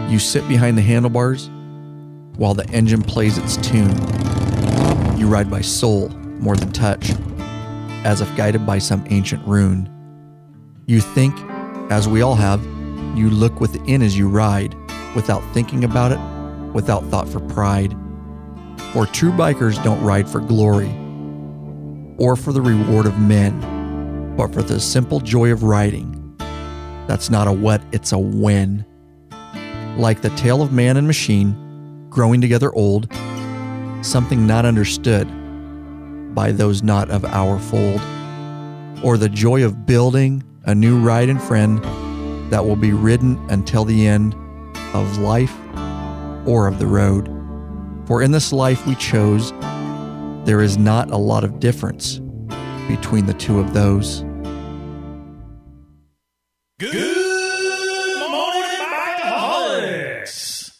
You sit behind the handlebars while the engine plays its tune. You ride by soul more than touch, as if guided by some ancient rune. You think, as we all have, you look within as you ride, without thinking about it, without thought for pride. For true bikers don't ride for glory, or for the reward of men, but for the simple joy of riding. That's not a what, it's a when. Like the tale of man and machine, growing together old, something not understood by those not of our fold, or the joy of building a new ride and friend that will be ridden until the end of life or of the road. For in this life we chose, there is not a lot of difference between the two of those. Good morning, bikaholics!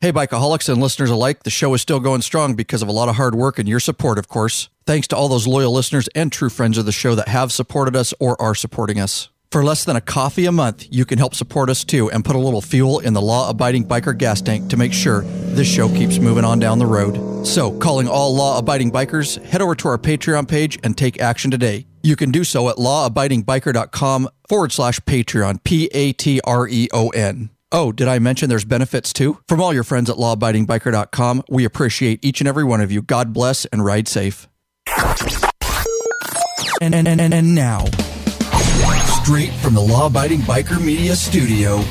Hey, bikaholics and listeners alike, the show is still going strong because of a lot of hard work and your support, of course. Thanks to all those loyal listeners and true friends of the show that have supported us or are supporting us. For less than a coffee a month, you can help support us too and put a little fuel in the law-abiding biker gas tank to make sure this show keeps moving on down the road. So, calling all law-abiding bikers, head over to our Patreon page and take action today. You can do so at lawabidingbiker.com/Patreon, Patreon. Oh, did I mention there's benefits too? From all your friends at lawabidingbiker.com, we appreciate each and every one of you. God bless and ride safe. And now, straight from the Law Abiding Biker Media Studio,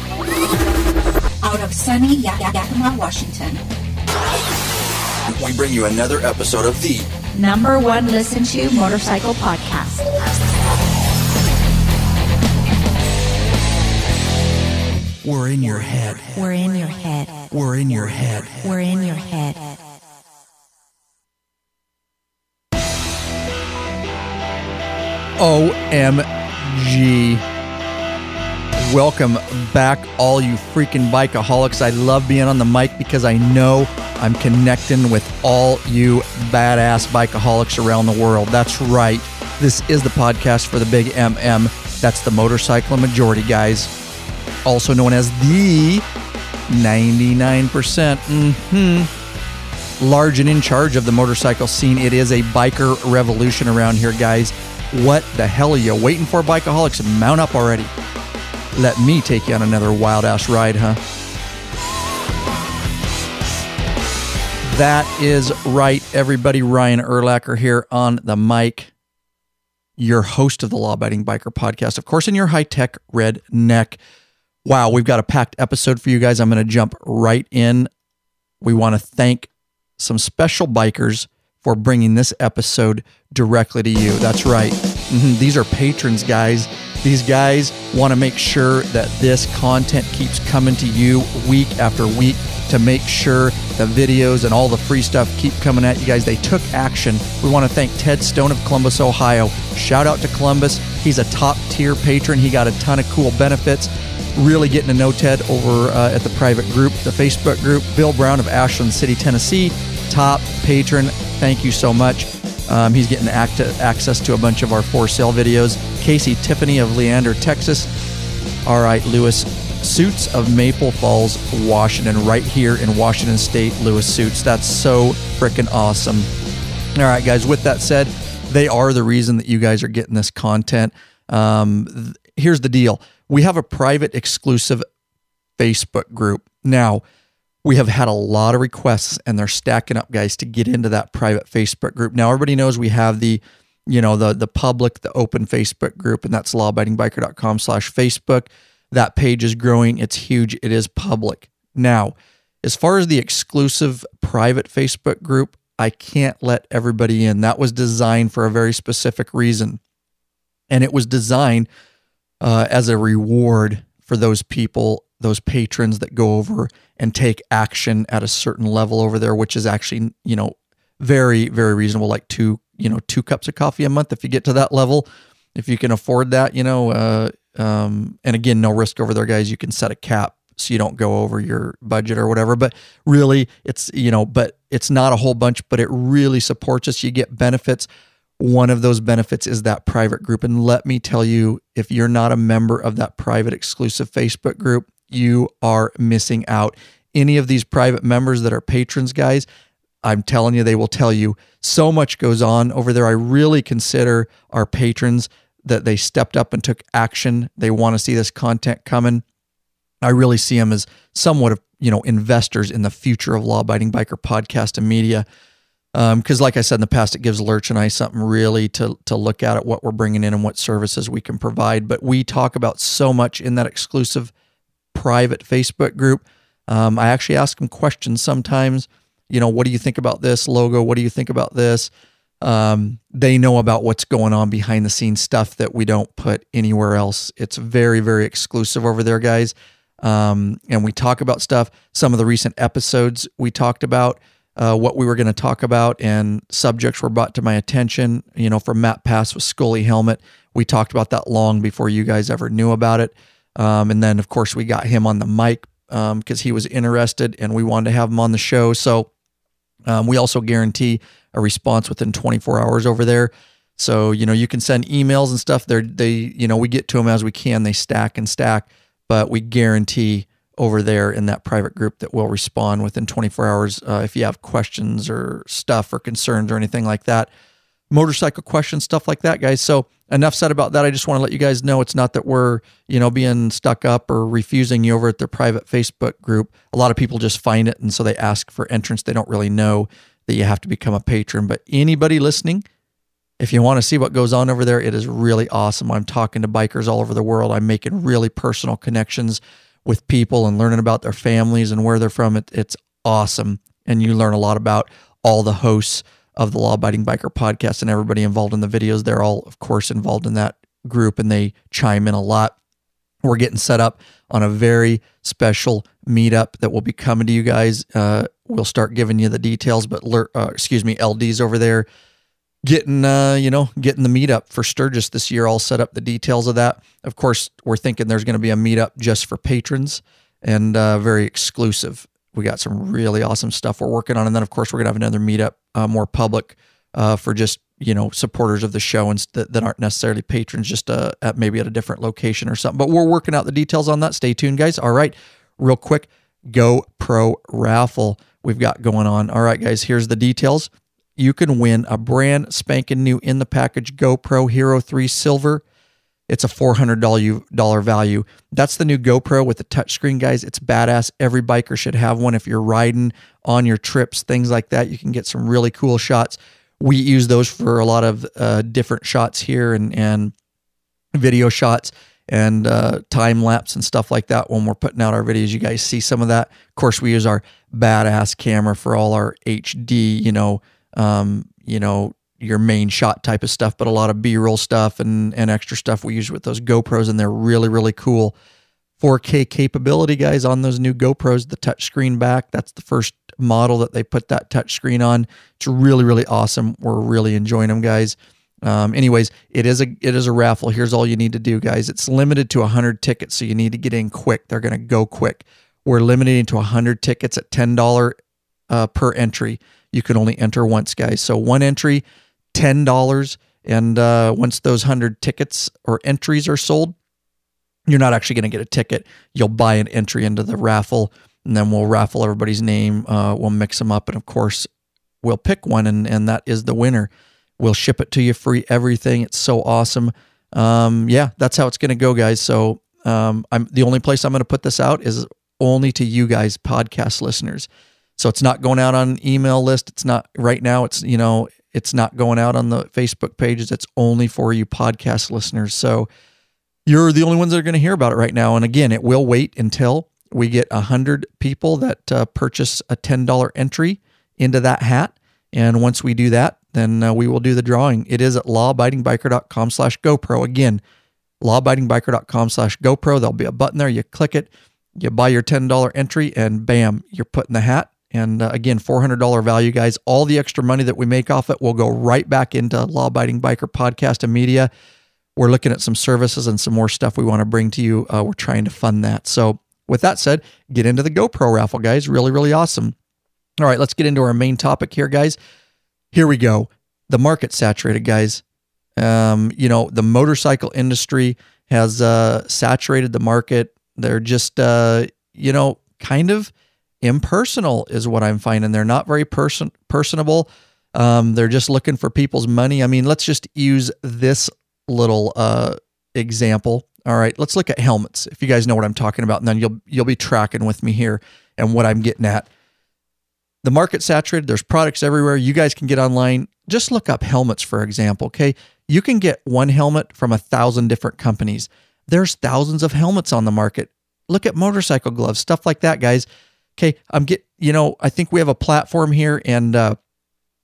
out of sunny Yakima, Washington, we bring you another episode of the #1 listen to motorcycle podcast. We're in your head. We're in your head. We're in your head. We're in your head. OMG. Welcome back, all you freaking bikeaholics. I love being on the mic because I know I'm connecting with all you badass bikeaholics around the world. That's right. This is the podcast for the big MM. That's the motorcycle majority, guys. Also known as the 99%. Large and in charge of the motorcycle scene. It is a biker revolution around here, guys. What the hell are you waiting for, bikeaholics? Mount up already. Let me take you on another wild-ass ride, huh? That is right, everybody. Ryan Erlacher here on the mic, your host of the Law Abiding Biker podcast, of course, in your high-tech redneck. Wow, we've got a packed episode for you guys. I'm going to jump right in. We want to thank some special bikers for bringing this episode directly to you. That's right. These are patrons, guys. These guys want to make sure that this content keeps coming to you week after week to make sure the videos and all the free stuff keep coming at you guys. They took action. We want to thank Ted Stone of Columbus, Ohio. Shout out to Columbus. He's a top tier patron. He got a ton of cool benefits. Really getting to know Ted over at the private group, the Facebook group. Bill Brown of Ashland City, Tennessee, top patron. Thank you so much. He's getting access to a bunch of our for sale videos. Casey Tiffany of Leander, Texas. All right, Lewis Suits of Maple Falls, Washington, right here in Washington State. Lewis Suits. That's so freaking awesome. All right, guys, with that said, they are the reason that you guys are getting this content. Here's the deal. We have a private exclusive Facebook group. Now, we have had a lot of requests and they're stacking up, guys, to get into that private Facebook group. Now, everybody knows we have the public, the open Facebook group, and that's lawabidingbiker.com/Facebook. That page is growing. It's huge. It is public. Now, as far as the exclusive private Facebook group, I can't let everybody in. That was designed for a very specific reason. And it was designed as a reward for those people, those patrons that go over and take action at a certain level over there, which is actually, very, very reasonable, like two cups of coffee a month if you get to that level. If you can afford that, and again, no risk over there, guys. You can set a cap so you don't go over your budget or whatever. But really, it's, but it's not a whole bunch, but it really supports us. You get benefits. One of those benefits is that private group. And let me tell you, if you're not a member of that private exclusive Facebook group, you are missing out. Any of these private members that are patrons, guys, I'm telling you, they will tell you so much goes on over there. I really consider our patrons that they stepped up and took action. They want to see this content coming. I really see them as somewhat of, investors in the future of Law Abiding Biker podcast and media. Because like I said in the past, it gives Lurch and I something really to look at what we're bringing in and what services we can provide. But we talk about so much in that exclusive private Facebook group. I actually ask them questions sometimes. What do you think about this logo? What do you think about this? They know about what's going on behind the scenes stuff that we don't put anywhere else. It's very, very exclusive over there, guys. And we talk about stuff. Some of the recent episodes we talked about what we were going to talk about, and subjects were brought to my attention, from Matt Pass with Scully Helmet. We talked about that long before you guys ever knew about it. And then, of course, we got him on the mic because he was interested and we wanted to have him on the show. So we also guarantee a response within 24 hours over there. So, you can send emails and stuff. We get to them as we can. They stack and stack, but we guarantee over there in that private group that will respond within 24 hours if you have questions or stuff or concerns or anything like that. Motorcycle questions, stuff like that, guys. So enough said about that. I just want to let you guys know it's not that we're, being stuck up or refusing you over at their private Facebook group. A lot of people just find it, and so they ask for entrance. They don't really know that you have to become a patron. But anybody listening, if you want to see what goes on over there, it is really awesome. I'm talking to bikers all over the world. I'm making really personal connections with people and learning about their families and where they're from. It's awesome. And you learn a lot about all the hosts of the Law Abiding Biker podcast and everybody involved in the videos. They're all, of course, involved in that group, and they chime in a lot. We're getting set up on a very special meetup that will be coming to you guys. We'll start giving you the details, but LD's over there getting the meetup for Sturgis this year, all set up, the details of that. Of course, we're thinking there's going to be a meetup just for patrons and very exclusive. We got some really awesome stuff we're working on. And then, of course, we're going to have another meetup, more public for just, supporters of the show and that aren't necessarily patrons, just at maybe at a different location or something. But we're working out the details on that. Stay tuned, guys. All right, real quick, GoPro raffle we've got going on. All right, guys, here's the details. You can win a brand spanking new in the package GoPro Hero 3 Silver. It's a $400 value. That's the new GoPro with the touchscreen, guys. It's badass. Every biker should have one if you're riding on your trips, things like that. You can get some really cool shots. We use those for a lot of different shots here and video shots and time lapse and stuff like that. When we're putting out our videos, you guys see some of that. Of course, we use our badass camera for all our HD, your main shot type of stuff, but a lot of B-roll stuff and extra stuff we use with those GoPros, and they're really, really cool. 4K capability, guys, on those new GoPros, the touchscreen back. That's the first model that they put that touchscreen on. It's really, really awesome. We're really enjoying them, guys. Anyways, it is a raffle. Here's all you need to do, guys. It's limited to 100 tickets, so you need to get in quick. They're going to go quick. We're limiting to 100 tickets at $10 per entry. You can only enter once, guys. So one entry, $10. And once those 100 tickets or entries are sold, you're not actually going to get a ticket. You'll buy an entry into the raffle, and then we'll raffle everybody's name. We'll mix them up, and of course, we'll pick one, and that is the winner. We'll ship it to you free, everything. It's so awesome. Yeah, that's how it's going to go, guys. So the only place I'm going to put this out is only to you guys, podcast listeners. So it's not going out on email list. It's not right now. It's not going out on the Facebook pages. It's only for you podcast listeners. So you're the only ones that are going to hear about it right now. And again, it will wait until we get 100 people that purchase a $10 entry into that hat. And once we do that, then we will do the drawing. It is at lawabidingbiker.com/GoPro. Again, lawabidingbiker.com/GoPro. There'll be a button there. You click it, you buy your $10 entry, and bam, you're put in the hat. And again, $400 value, guys. All the extra money that we make off it will go right back into Law Abiding Biker podcast and media. We're looking at some services and some more stuff we want to bring to you. We're trying to fund that. So with that said, get into the GoPro raffle, guys. Really, really awesome. All right, let's get into our main topic here, guys. Here we go. The market's saturated, guys. The motorcycle industry has saturated the market. They're just, kind of impersonal is what I'm finding. They're not very personable. They're just looking for people's money. I mean, let's just use this little example. All right, let's look at helmets. If you guys know what I'm talking about, and then you'll be tracking with me here and what I'm getting at. The market's saturated. There's products everywhere. You guys can get online. Just look up helmets, for example, okay? You can get one helmet from 1,000 different companies. There's thousands of helmets on the market. Look at motorcycle gloves, stuff like that, guys. Okay, I think we have a platform here, and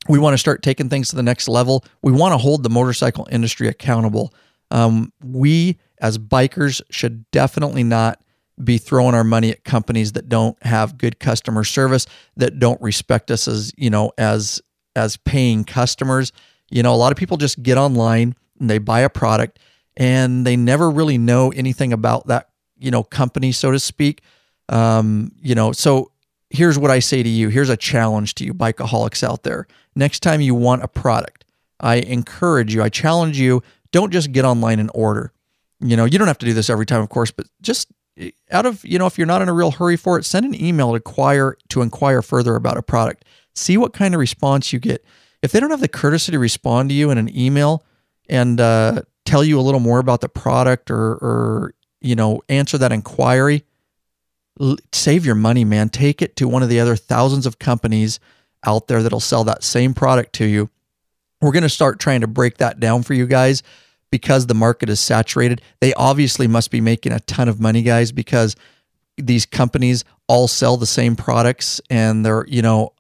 we want to start taking things to the next level. We want to hold the motorcycle industry accountable. We, as bikers, should definitely not be throwing our money at companies that don't have good customer service, that don't respect us as paying customers. A lot of people just get online and they buy a product and they never really know anything about that, company, so to speak. So here's what I say to you. Here's a challenge to you, bikaholics out there. Next time you want a product, I encourage you, I challenge you, don't just get online and order. You don't have to do this every time, of course, but just out of, if you're not in a real hurry for it, send an email to inquire further about a product. See what kind of response you get. If they don't have the courtesy to respond to you in an email and tell you a little more about the product or answer that inquiry, save your money, man. Take it to one of the other thousands of companies out there that'll sell that same product to you. We're going to start trying to break that down for you guys because the market is saturated. They obviously must be making a ton of money, guys, because these companies all sell the same products and they're,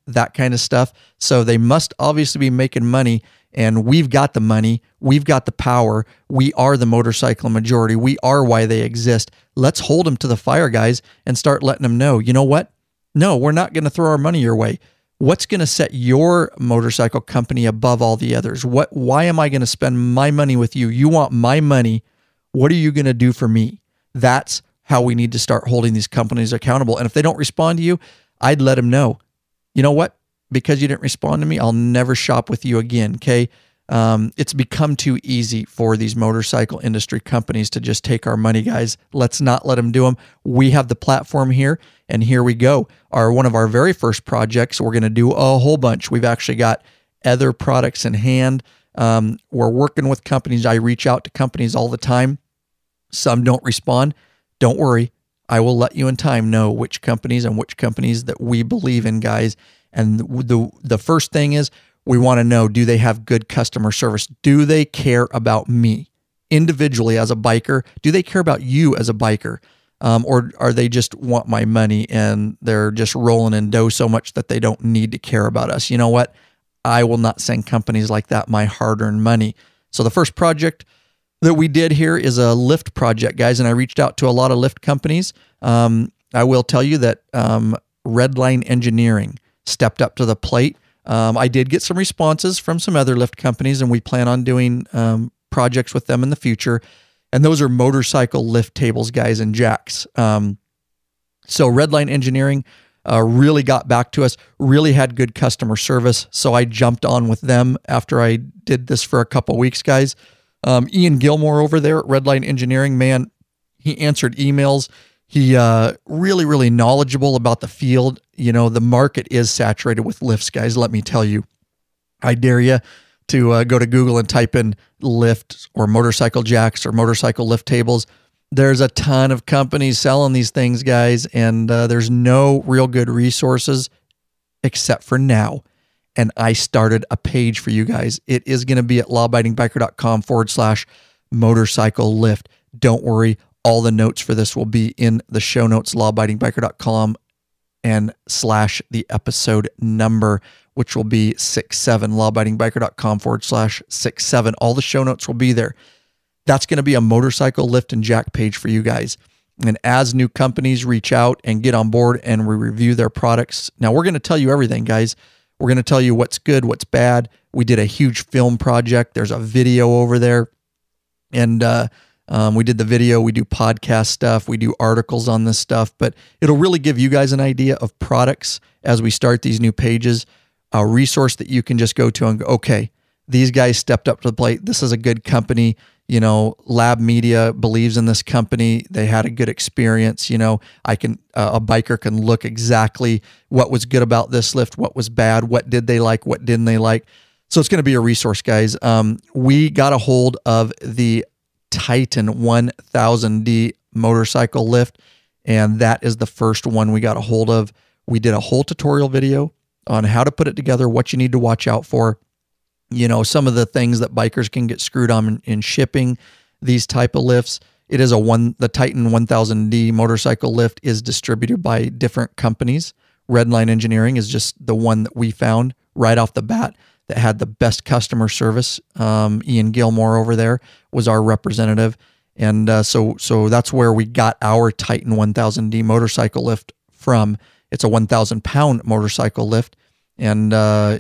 that kind of stuff. So they must obviously be making money, and we've got the money. We've got the power. We are the motorcycle majority. We are why they exist. Let's hold them to the fire, guys, and start letting them know, you know what? No, we're not going to throw our money your way. What's going to set your motorcycle company above all the others? Why am I going to spend my money with you? You want my money. What are you going to do for me? That's how we need to start holding these companies accountable. And if they don't respond to you, I'd let them know, you know what? Because you didn't respond to me, I'll never shop with you again. Okay. It's become too easy for these motorcycle industry companies to just take our money, guys. Let's not let them do them. We have the platform here, and here we go. One of our very first projects, we're going to do a whole bunch. We've actually got other products in hand. We're working with companies. I reach out to companies all the time. Some don't respond. Don't worry. I will let you in time know which companies that we believe in, guys. And the first thing is, we want to know, do they have good customer service? Do they care about me individually as a biker? Do they care about you as a biker? Or are they just want my money and they're just rolling in dough so much that they don't need to care about us? You know what? I will not send companies like that my hard-earned money. So the first project that we did here is a lift project, guys, and I reached out to a lot of lift companies. I will tell you that Redline Engineering stepped up to the plate. I did get some responses from some other lift companies, and we plan on doing projects with them in the future. And those are motorcycle lift tables, guys, and jacks. So Redline Engineering really got back to us, really had good customer service. So I jumped on with them after I did this for a couple weeks, guys. Ian Gilmore over there at Redline Engineering, man, he answered emails. He really, really knowledgeable about the field. The market is saturated with lifts, guys. Let me tell you. I dare you to go to Google and type in lift or motorcycle jacks or motorcycle lift tables. There's a ton of companies selling these things, guys, and there's no real good resources except for now. And I started a page for you guys. It is going to be at lawabidingbiker.com/motorcycle lift. Don't worry. All the notes for this will be in the show notes, lawabidingbiker.com and / the episode number, which will be 67, lawabidingbiker.com /67. All the show notes will be there. That's going to be a motorcycle lift and jack page for you guys. And as new companies reach out and get on board and we review their products, now we're going to tell you everything, guys. We're going to tell you what's good, what's bad. We did a huge film project. There's a video over there. And we did the video. We do podcast stuff. We do articles on this stuff. But it'll really give you guys an idea of products as we start these new pages, a resource that you can just go to and go, okay, These guys stepped up to the plate. This is a good company. You know, Lab Media believes in this company. They had a good experience. You know, a biker can look exactly what was good about this lift, what was bad, what did they like, what didn't they like. So it's going to be a resource, guys. We got a hold of the Titan 1000D motorcycle lift, and that is the first one we got a hold of. We did a whole tutorial video on how to put it together, what you need to watch out for. You know, some of the things that bikers can get screwed on in shipping these type of lifts. It is the Titan 1000D motorcycle lift is distributed by different companies. Redline Engineering is just the one that we found right off the bat that had the best customer service. Ian Gilmore over there was our representative. And so that's where we got our Titan 1000D motorcycle lift from. It's a 1,000-pound motorcycle lift, and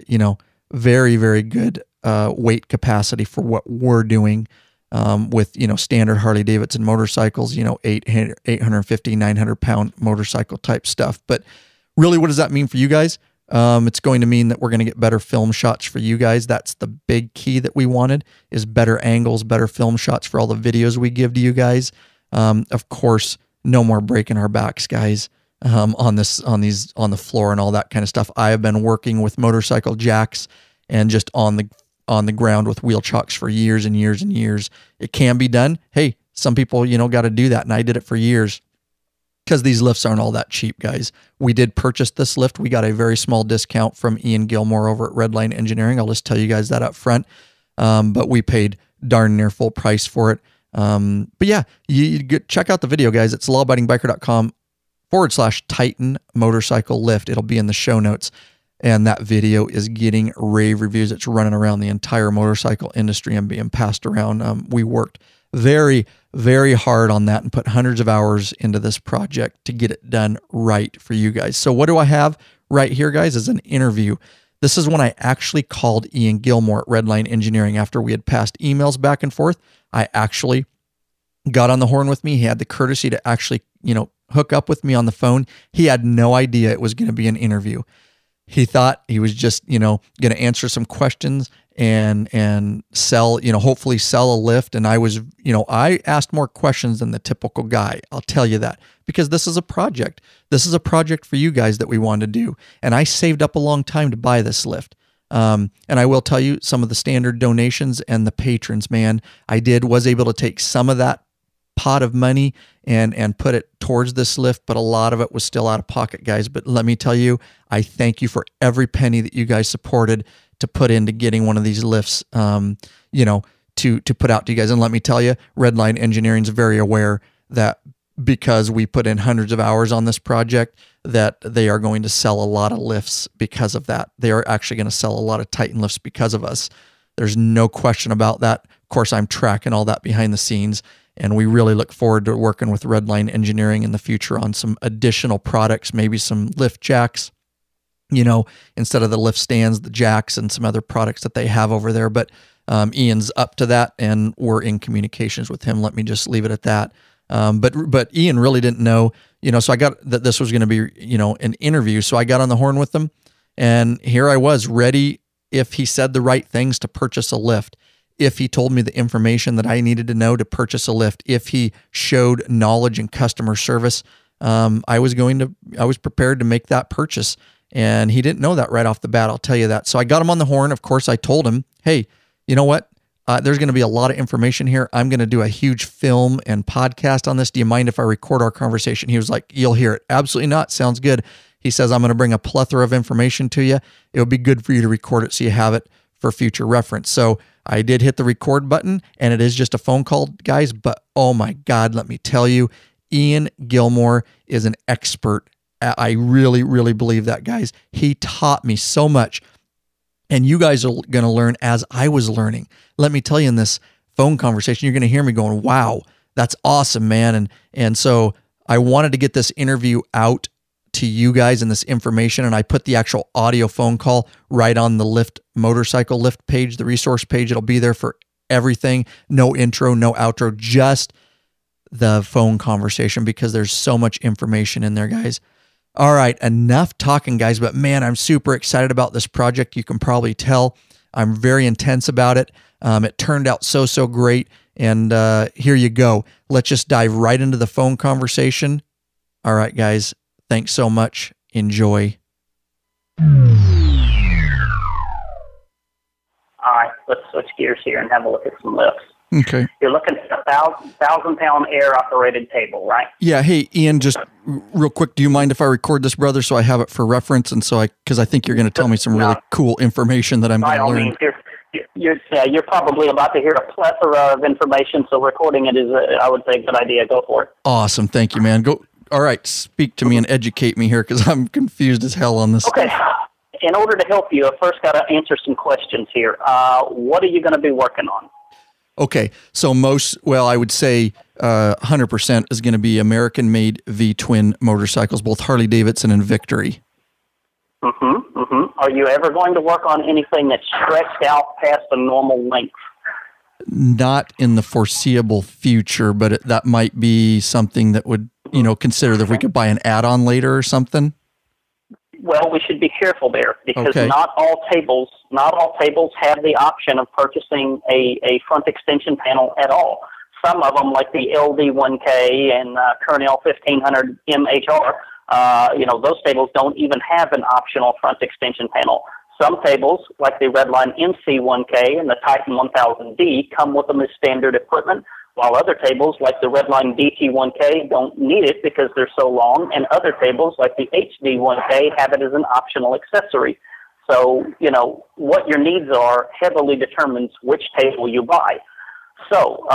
you know, very, very good weight capacity for what we're doing with, you know, standard Harley Davidson motorcycles, you know, 850, 900-pound motorcycle type stuff. But really, what does that mean for you guys? It's going to mean that we're going to get better film shots for you guys. That's the big key that we wanted, is better angles, better film shots for all the videos we give to you guys. Of course, no more breaking our backs, guys. On the floor and all that kind of stuff. I have been working with motorcycle jacks and just on the ground with wheel chocks for years and years and years. It can be done. Hey, some people, you know, got to do that, and I did it for years because these lifts aren't all that cheap, guys. We did purchase this lift. We got a very small discount from Ian Gilmore over at Redline Engineering. I'll just tell you guys that up front. But we paid darn near full price for it. But yeah, you check out the video, guys. It's lawabidingbikers.com/Titan motorcycle lift. It'll be in the show notes. And that video is getting rave reviews. It's running around the entire motorcycle industry and being passed around. We worked very, very hard on that and put hundreds of hours into this project to get it done right for you guys. So what do I have right here, guys, is an interview. This is when I actually called Ian Gilmore at Redline Engineering after we had passed emails back and forth. I actually got on the horn with me. He had the courtesy to actually, you know, hook up with me on the phone. He had no idea it was going to be an interview. He thought he was just, you know, going to answer some questions and sell, you know, hopefully sell a lift. And I was, you know, I asked more questions than the typical guy. I'll tell you that, because this is a project. This is a project for you guys that we want to do. And I saved up a long time to buy this lift. And I will tell you, some of the standard donations and the patrons, man, was able to take some of that pot of money and put it towards this lift, but a lot of it was still out of pocket, guys. But let me tell you, I thank you for every penny that you guys supported to put into getting one of these lifts, you know, to put out to you guys. And let me tell you, Redline Engineering is very aware that because we put in hundreds of hours on this project, that they are going to sell a lot of lifts because of that. They are actually going to sell a lot of Titan lifts because of us. There's no question about that. Of course, I'm tracking all that behind the scenes. And we really look forward to working with Redline Engineering in the future on some additional products, maybe some lift jacks, you know, instead of the lift stands, the jacks and some other products that they have over there. But Ian's up to that, and we're in communications with him. Let me just leave it at that. But Ian really didn't know, you know, so I got that this was going to be, you know, an interview. So I got on the horn with them, and here I was ready if he said the right things to purchase a lift. If he told me the information that I needed to know to purchase a lift, if he showed knowledge and customer service, I was prepared to make that purchase. And he didn't know that right off the bat, I'll tell you that. So I got him on the horn. Of course, I told him, hey, you know what? There's going to be a lot of information here. I'm going to do a huge film and podcast on this. Do you mind if I record our conversation? He was like, you'll hear it. Absolutely not. Sounds good. He says, I'm going to bring a plethora of information to you. It would be good for you to record it so you have it for future reference. So I did hit the record button, and it is just a phone call, guys. But oh my God, let me tell you, Ian Gilmore is an expert. I really, really believe that, guys. He taught me so much, and you guys are going to learn as I was learning. Let me tell you, in this phone conversation, you're going to hear me going, wow, that's awesome, man. And so I wanted to get this interview out to you guys and this information, and I put the actual audio phone call right on the motorcycle lift page, the resource page. It'll be there for everything. No intro, no outro, just the phone conversation, because there's so much information in there, guys. All right, enough talking, guys, but man, I'm super excited about this project. You can probably tell. I'm very intense about it. It turned out so great. And here you go. Let's just dive right into the phone conversation. All right, guys. Thanks so much. Enjoy. All right, let's switch gears here and have a look at some lifts. Okay. You're looking at a 1,000-pound air-operated table, right? Yeah. Hey, Ian, just real quick, do you mind if I record this, brother, so I have it for reference? And so because I think you're going to tell me some really cool information that I'm going to learn. You're probably about to hear a plethora of information, so recording it is, I would say, a good idea. Go for it. Awesome. Thank you, man. Go. All right. Speak to me and educate me here because I'm confused as hell on this. Okay. In order to help you, I first got to answer some questions here. What are you going to be working on? Okay, so I would say 100% is going to be American-made V-twin motorcycles, both Harley-Davidson and Victory. Are you ever going to work on anything that's stretched out past the normal length? Not in the foreseeable future, but that might be something that would, consider that if we could buy an add-on later or something. Well, we should be careful there because not all tables have the option of purchasing a front extension panel at all. Some of them, like the LD1K and Cornell 1500 MHR, those tables don't even have an optional front extension panel. Some tables, like the Redline MC1K and the Titan 1000D, come with them as standard equipment, while other tables, like the Redline DT1K, don't need it because they're so long, and other tables, like the HD1K, have it as an optional accessory. So, what your needs are heavily determines which table you buy. So,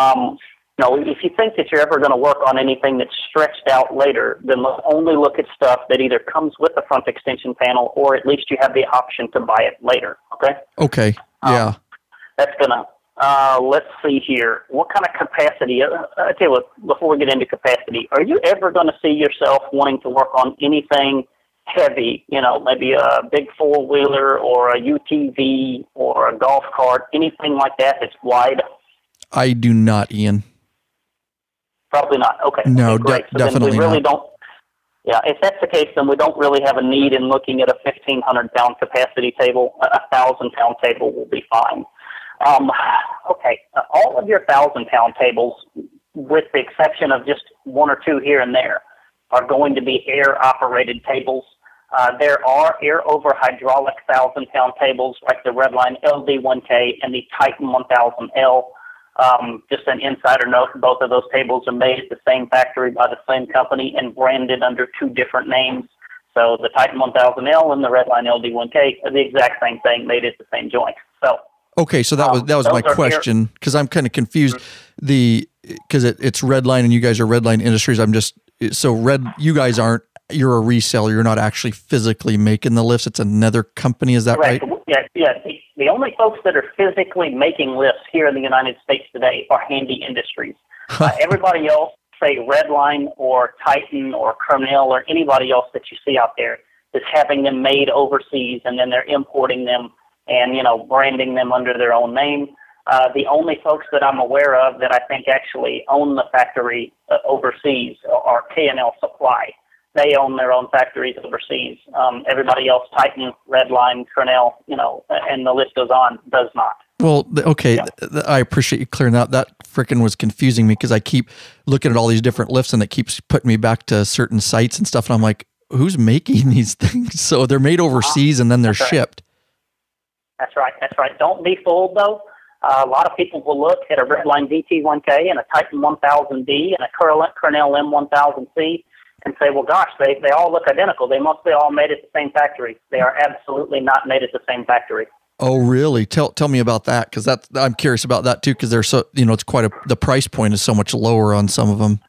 if you think that you're ever going to work on anything that's stretched out later, then only look at stuff that either comes with a front extension panel or at least you have the option to buy it later, okay? Okay, yeah. That's going to... let's see here. What kind of capacity? I tell you what, before we get into capacity, are you ever going to see yourself wanting to work on anything heavy? Maybe a big four-wheeler or a UTV or a golf cart, anything like that that's wide? I do not, Ian. Probably not. Okay. No, okay, great. So definitely then we really not. don't. Yeah, if that's the case, then we don't really have a need in looking at a 1,500-pound capacity table. A 1,000-pound table will be fine. All of your 1,000-pound tables, with the exception of just one or two here and there, are going to be air-operated tables. There are air-over hydraulic 1,000-pound tables like the Redline LD1K and the Titan 1000L. Just an insider note, both of those tables are made at the same factory by the same company and branded under two different names. So the Titan 1000L and the Redline LD1K are the exact same thing, made at the same joint. Okay, so that was my question because I'm kind of confused. Because it's Redline and you guys are Redline Industries. You guys aren't. You're a reseller. You're not actually physically making the lifts. It's another company. Is that right? Yeah. The only folks that are physically making lifts here in the United States today are Handy Industries. Everybody else, say Redline or Titan or Cornell or anybody else that you see out there, is having them made overseas and then they're importing them and, branding them under their own name. The only folks that I'm aware of that I think actually own the factory overseas are K&L Supply. They own their own factories overseas. Everybody else, Titan, Redline, Cornell, and the list goes on, does not. Well, okay, yeah. I appreciate you clearing that. That frickin' was confusing me because I keep looking at all these different lifts and it keeps putting me back to certain sites and stuff. And I'm like, who's making these things? So they're made overseas and then they're shipped. That's right. Don't be fooled, though. A lot of people will look at a Redline DT1K and a Titan 1000D and a Cornell M1000C and say, well, gosh, they all look identical. They must be all made at the same factory. They are absolutely not made at the same factory. Oh, really? Tell me about that because I'm curious about that too because they're so it's quite the price point is so much lower on some of them.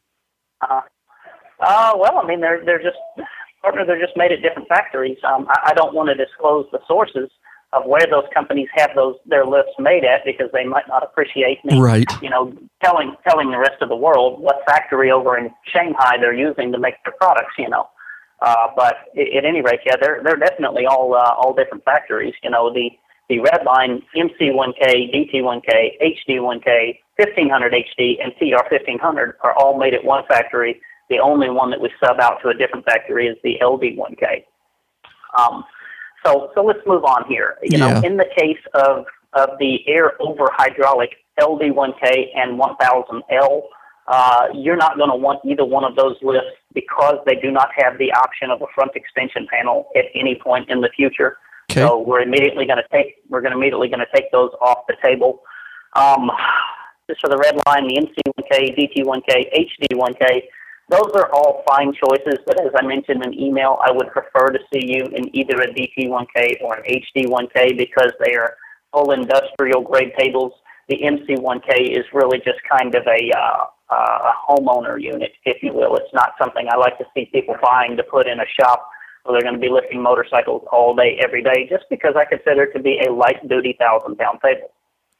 Well, I mean they're just made at different factories. I don't want to disclose the sources of where those companies have their lifts made at because they might not appreciate me, right? Telling the rest of the world what factory over in Shanghai they're using to make their products, But at any rate, yeah, they're definitely all different factories. The Redline MC1K, DT1K, HD1K, 1500 HD, and TR 1500 are all made at one factory. The only one that we sub out to a different factory is the LD1K. So let's move on here. In the case of of the air over hydraulic LD1K and 1000L, you're not going to want either one of those lifts because they do not have the option of a front extension panel at any point in the future. Okay. So we're immediately going to take those off the table. Just for the Redline, the MC1K, DT1K, HD1K, those are all fine choices, but as I mentioned in email, I would prefer to see you in either a DT1K or an HD1K because they are full industrial grade tables. The MC1K is really just kind of a homeowner unit, if you will. It's not something I like to see people buying to put in a shop where they're going to be lifting motorcycles all day, every day, just because I consider it to be a light-duty 1,000-pound table.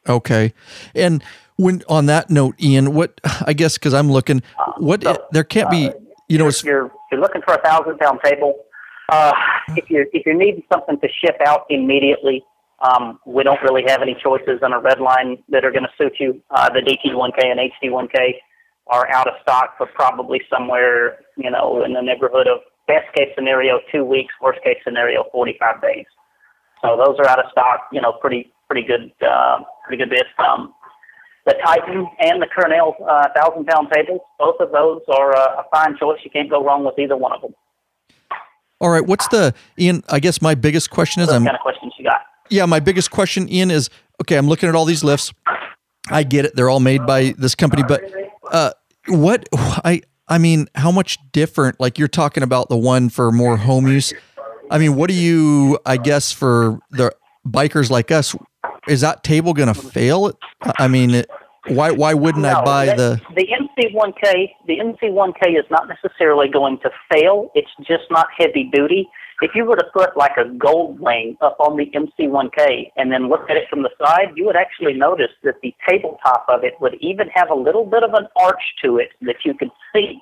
Okay. And when on that note, Ian, what I guess because I'm looking, there can't be, you're looking for a 1,000-pound table. If you're needing something to ship out immediately, we don't really have any choices on a Redline that are going to suit you. The DT1K and HD1K are out of stock for probably somewhere, in the neighborhood of best case scenario 2 weeks, worst case scenario 45 days. So those are out of stock. Pretty good bits. The Titan and the Cornell 1,000-pound tables, both of those are a fine choice. You can't go wrong with either one of them. All right. Ian, I guess my biggest question is... What kind of questions you got? Yeah, my biggest question, Ian, is, okay, I'm looking at all these lifts. I get it. They're all made by this company, but how much different, like you're talking about the one for more home use. What do you, I guess, for the bikers like us, is that table going to fail? Why wouldn't I buy the MC1K? The MC1K is not necessarily going to fail. It's just not heavy duty. If you were to put like a gold wing up on the MC1K and then look at it from the side, you would actually notice that the tabletop of it would even have a little bit of an arch to it that you could see.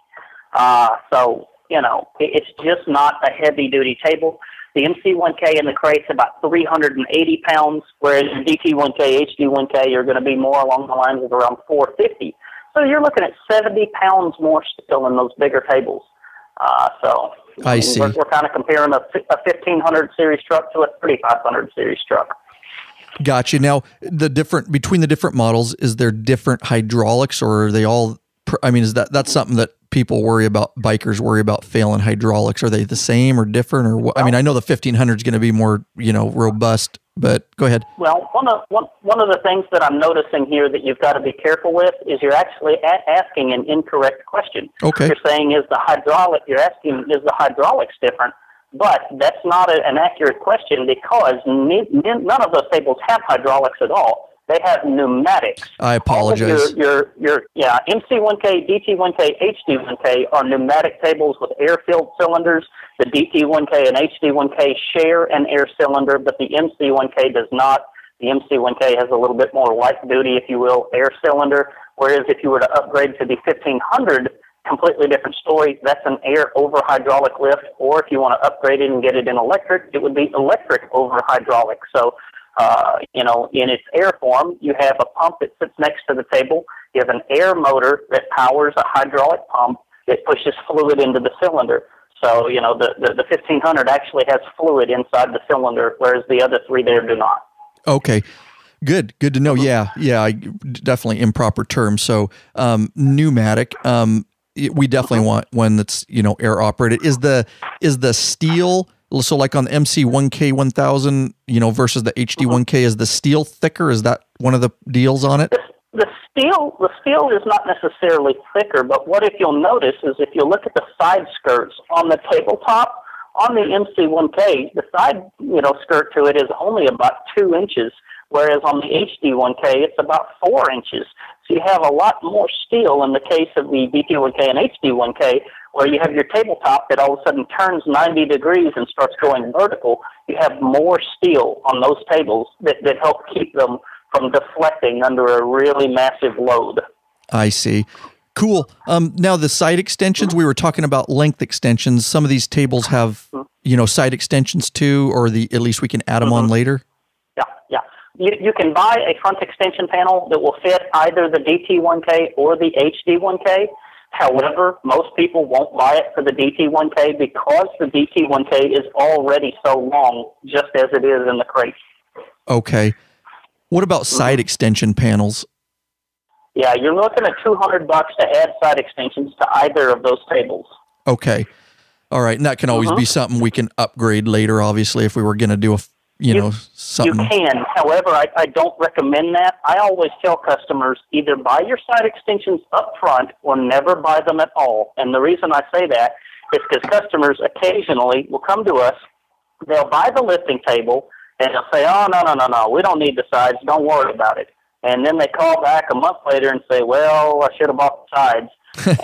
It's just not a heavy-duty table. The MC1K in the crate's about 380 pounds, whereas the DT1K, HD1K are going to be more along the lines of around 450. So you're looking at 70 pounds more steel in those bigger tables. I see. We're kind of comparing a 1500 series truck to a 3500 series truck. Gotcha. Now, between the different models, is there different hydraulics, or are they all? That's something that bikers worry about failing hydraulics. Are they the same or different, or what? I know the 1500 is going to be more, robust. But go ahead. Well, one of the things that I'm noticing here that you've got to be careful with is you're actually asking an incorrect question. Okay. You're saying is the hydraulics different? But that's not an accurate question because none of those tables have hydraulics at all. They have pneumatics. I apologize. Your MC1K, DT1K, HD1K are pneumatic tables with air-filled cylinders. The DT1K and HD1K share an air cylinder, but the MC1K does not. The MC1K has a little bit more light-duty, if you will, air cylinder, whereas if you were to upgrade to the 1500, completely different story. That's an air over hydraulic lift, or if you want to upgrade it and get it in electric, it would be electric over hydraulic. So, in its air form, you have a pump that sits next to the table. You have an air motor that powers a hydraulic pump that pushes fluid into the cylinder. So, the 1500 actually has fluid inside the cylinder, whereas the other three there do not. Okay. Good to know. Yeah. Definitely improper terms. So, pneumatic, we definitely want one that's, air operated. Is the steel, so like on the MC1K 1000, versus the HD1K, is the steel thicker? Is that one of the deals on it? The steel is not necessarily thicker, but what if you'll notice is if you look at the side skirts on the tabletop, on the MC1K, the side, skirt to it is only about 2 inches, whereas on the HD1K, it's about 4 inches. So you have a lot more steel in the case of the DT1K and HD1K, where you have your tabletop that all of a sudden turns 90 degrees and starts going vertical. You have more steel on those tables that help keep them from deflecting under a really massive load. I see. Cool. Now the side extensions, we were talking about length extensions. Some of these tables have, side extensions too, or at least we can add them on later. Yeah. You can buy a front extension panel that will fit either the DT1K or the HD1K. However, most people won't buy it for the DT1K because the DT1K is already so long, just as it is in the crate. Okay. What about side extension panels? Yeah, you're looking at $200 to add side extensions to either of those tables. Okay. All right. And that can always be something we can upgrade later, obviously, if we were going to do something. You can. However, I don't recommend that. I always tell customers either buy your side extensions up front or never buy them at all. And the reason I say that is because customers occasionally will come to us, they'll buy the lifting table, and they'll say, oh, no, we don't need the sides, don't worry about it. And then they call back a month later and say, well, I should have bought the sides.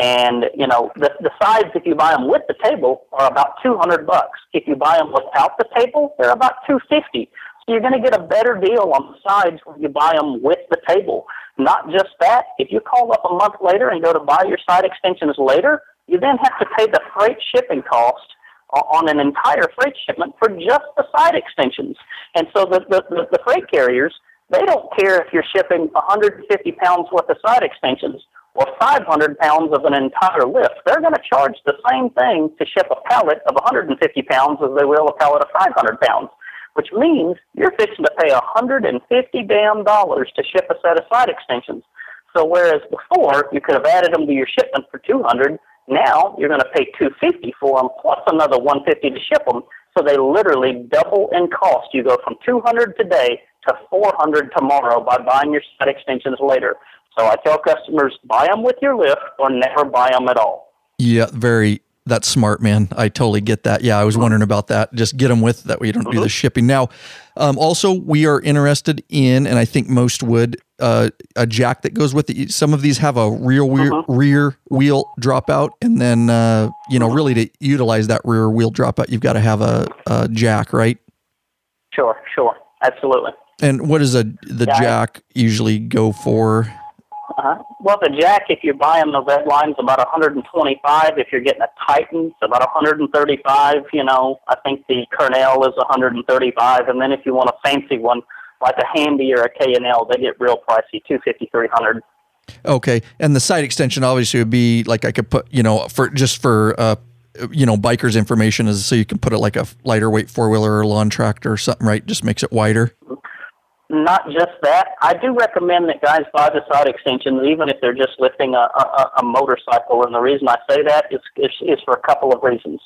And, the sides, if you buy them with the table, are about $200. If you buy them without the table, they're about $250. So you're going to get a better deal on the sides when you buy them with the table. Not just that, if you call up a month later and go to buy your side extensions later, you then have to pay the freight shipping cost on an entire freight shipment for just the side extensions. And so the freight carriers, they don't care if you're shipping 150 pounds worth of side extensions or 500 pounds of an entire lift. They're going to charge the same thing to ship a pallet of 150 pounds as they will a pallet of 500 pounds, which means you're fixing to pay $150 to ship a set of side extensions. So whereas before you could have added them to your shipment for $200, now you're going to pay $250 for them plus another $150 to ship them. So they literally double in cost. You go from $200 today to $400 tomorrow by buying your side extensions later. So I tell customers, buy them with your lift or never buy them at all. Yeah, that's smart, man. I totally get that. Yeah, I was wondering about that. Just get them with, that way you don't do the shipping. Now, also, we are interested in, and I think most would, a jack that goes with it. Some of these have a rear wheel dropout, and then, really to utilize that rear wheel dropout, you've got to have a jack, right? Sure, absolutely. And what does the jack usually go for? Well, the jack, if you're buying the Redline, is about $125. If you're getting a Titan, it's about $135. I think the Cornell is $135. And then if you want a fancy one, like a Handy or a K&L, they get real pricey, $250, $300. Okay. And the side extension obviously would be like, I could put, for bikers information, is so you can put it like a lighter weight four-wheeler or lawn tractor or something, right? Just makes it wider. Not just that. I do recommend that guys buy the side extensions, even if they're just lifting a motorcycle. And the reason I say that is for a couple of reasons.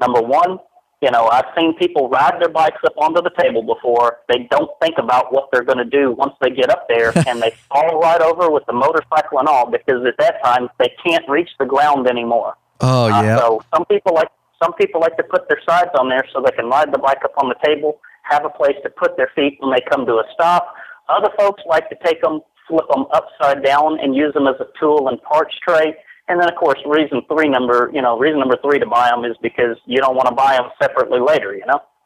Number one, I've seen people ride their bikes up onto the table before. They don't think about what they're going to do once they get up there, and they fall right over with the motorcycle and all, because at that time they can't reach the ground anymore. Oh, yeah. So some people like to put their sides on there so they can ride the bike up on the table, have a place to put their feet when they come to a stop. Other folks like to take them, flip them upside down, and use them as a tool and parts tray. And then, of course, reason number three to buy them is because you don't want to buy them separately later,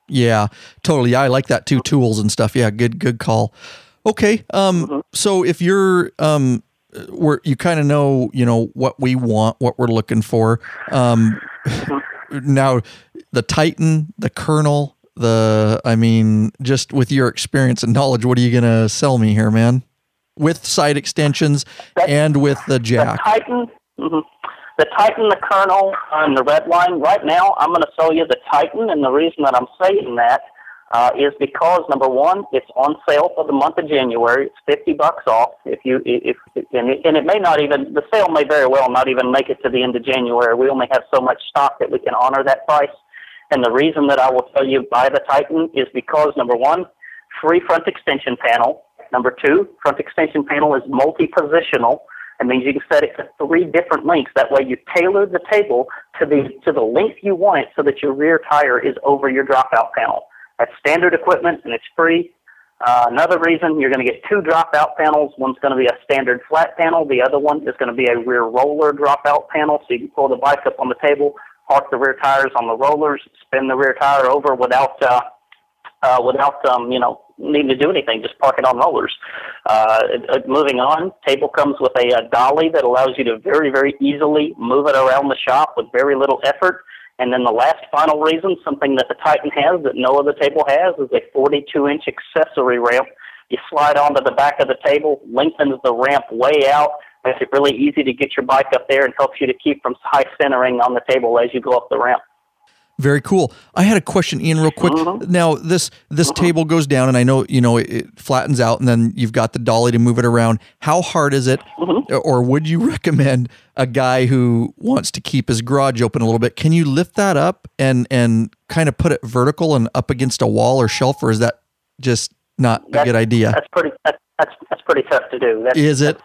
Yeah, totally. Yeah, I like that too, tools and stuff. Yeah, good call. Okay, so if you're, you kind of know, what we want, what we're looking for. Now, the Titan, the Colonel, just with your experience and knowledge, what are you going to sell me here, man? With side extensions and with the jack. The Titan, the Colonel, and the Redline. Right now, I'm going to sell you the Titan, and the reason that I'm saying that is because, number one, it's on sale for the month of January. It's $50 off. And it may not even, the sale may very well not even make it to the end of January. We only have so much stock that we can honor that price. And the reason that I will tell you buy the Titan is because, number one, free front extension panel. Number two, front extension panel is multi-positional. It means you can set it to 3 different lengths. That way you tailor the table to the length you want it so that your rear tire is over your dropout panel. That's standard equipment, and it's free. Another reason, you're going to get 2 dropout panels. One's going to be a standard flat panel. The other one is going to be a rear roller dropout panel, so you can pull the bike up on the table, park the rear tires on the rollers, spin the rear tire over without needing to do anything, just park it on rollers. Moving on, table comes with a dolly that allows you to very, very easily move it around the shop with very little effort. And then the last final reason, something that the Titan has that no other table has, is a 42-inch accessory ramp. You slide onto the back of the table, lengthens the ramp way out, makes it really easy to get your bike up there, and helps you to keep from high centering on the table as you go up the ramp. Very cool. I had a question, Ian, real quick. Now, this table goes down, and I know, it flattens out, and then you've got the dolly to move it around. How hard is it, or would you recommend a guy who wants to keep his garage open a little bit? Can you lift that up and kind of put it vertical and up against a wall or shelf, or is that just not a good idea? That's pretty tough to do. Is it?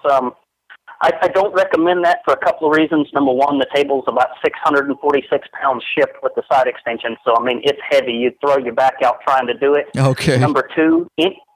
I don't recommend that for a couple of reasons. Number one, the table's about 646 pounds shipped with the side extension. So, I mean, it's heavy. You'd throw your back out trying to do it. Okay. Number two,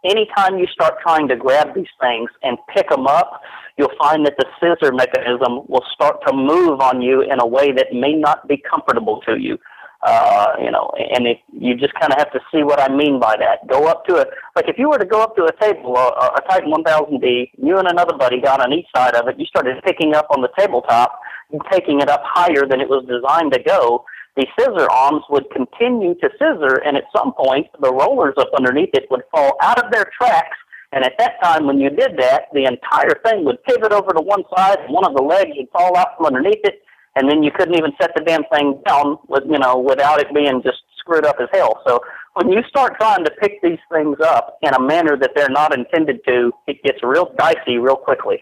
anytime you start trying to grab these things and pick them up, you'll find that the scissor mechanism will start to move on you in a way that may not be comfortable to you. And you just kind of have to see what I mean by that. Go up to if you were to go up to a table, a Titan 1000D, you and another buddy got on each side of it, you started picking up on the tabletop and taking it up higher than it was designed to go, the scissor arms would continue to scissor, and at some point, the rollers up underneath it would fall out of their tracks, and at that time, when you did that, the entire thing would pivot over to one side, and one of the legs would fall out from underneath it, and then you couldn't even set the damn thing down without it being just screwed up as hell. So when you start trying to pick these things up in a manner that they're not intended to, it gets real dicey real quickly.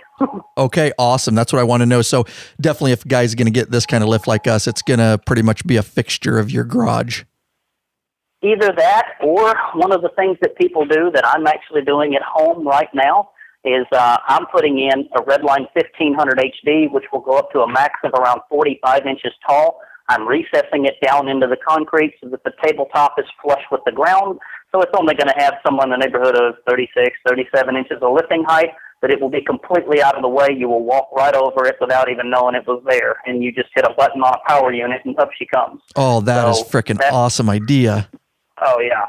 Okay, awesome. That's what I want to know. So definitely if a guy's going to get this kind of lift like us, it's going to pretty much be a fixture of your garage. Either that, or one of the things that people do that I'm actually doing at home right now is I'm putting in a Redline 1500 HD, which will go up to a max of around 45 inches tall. I'm recessing it down into the concrete so that the tabletop is flush with the ground. So it's only going to have somewhere in the neighborhood of 36, 37 inches of lifting height, but it will be completely out of the way. You will walk right over it without even knowing it was there. And you just hit a button on a power unit and up she comes. Oh, that is freaking awesome idea. Oh, yeah.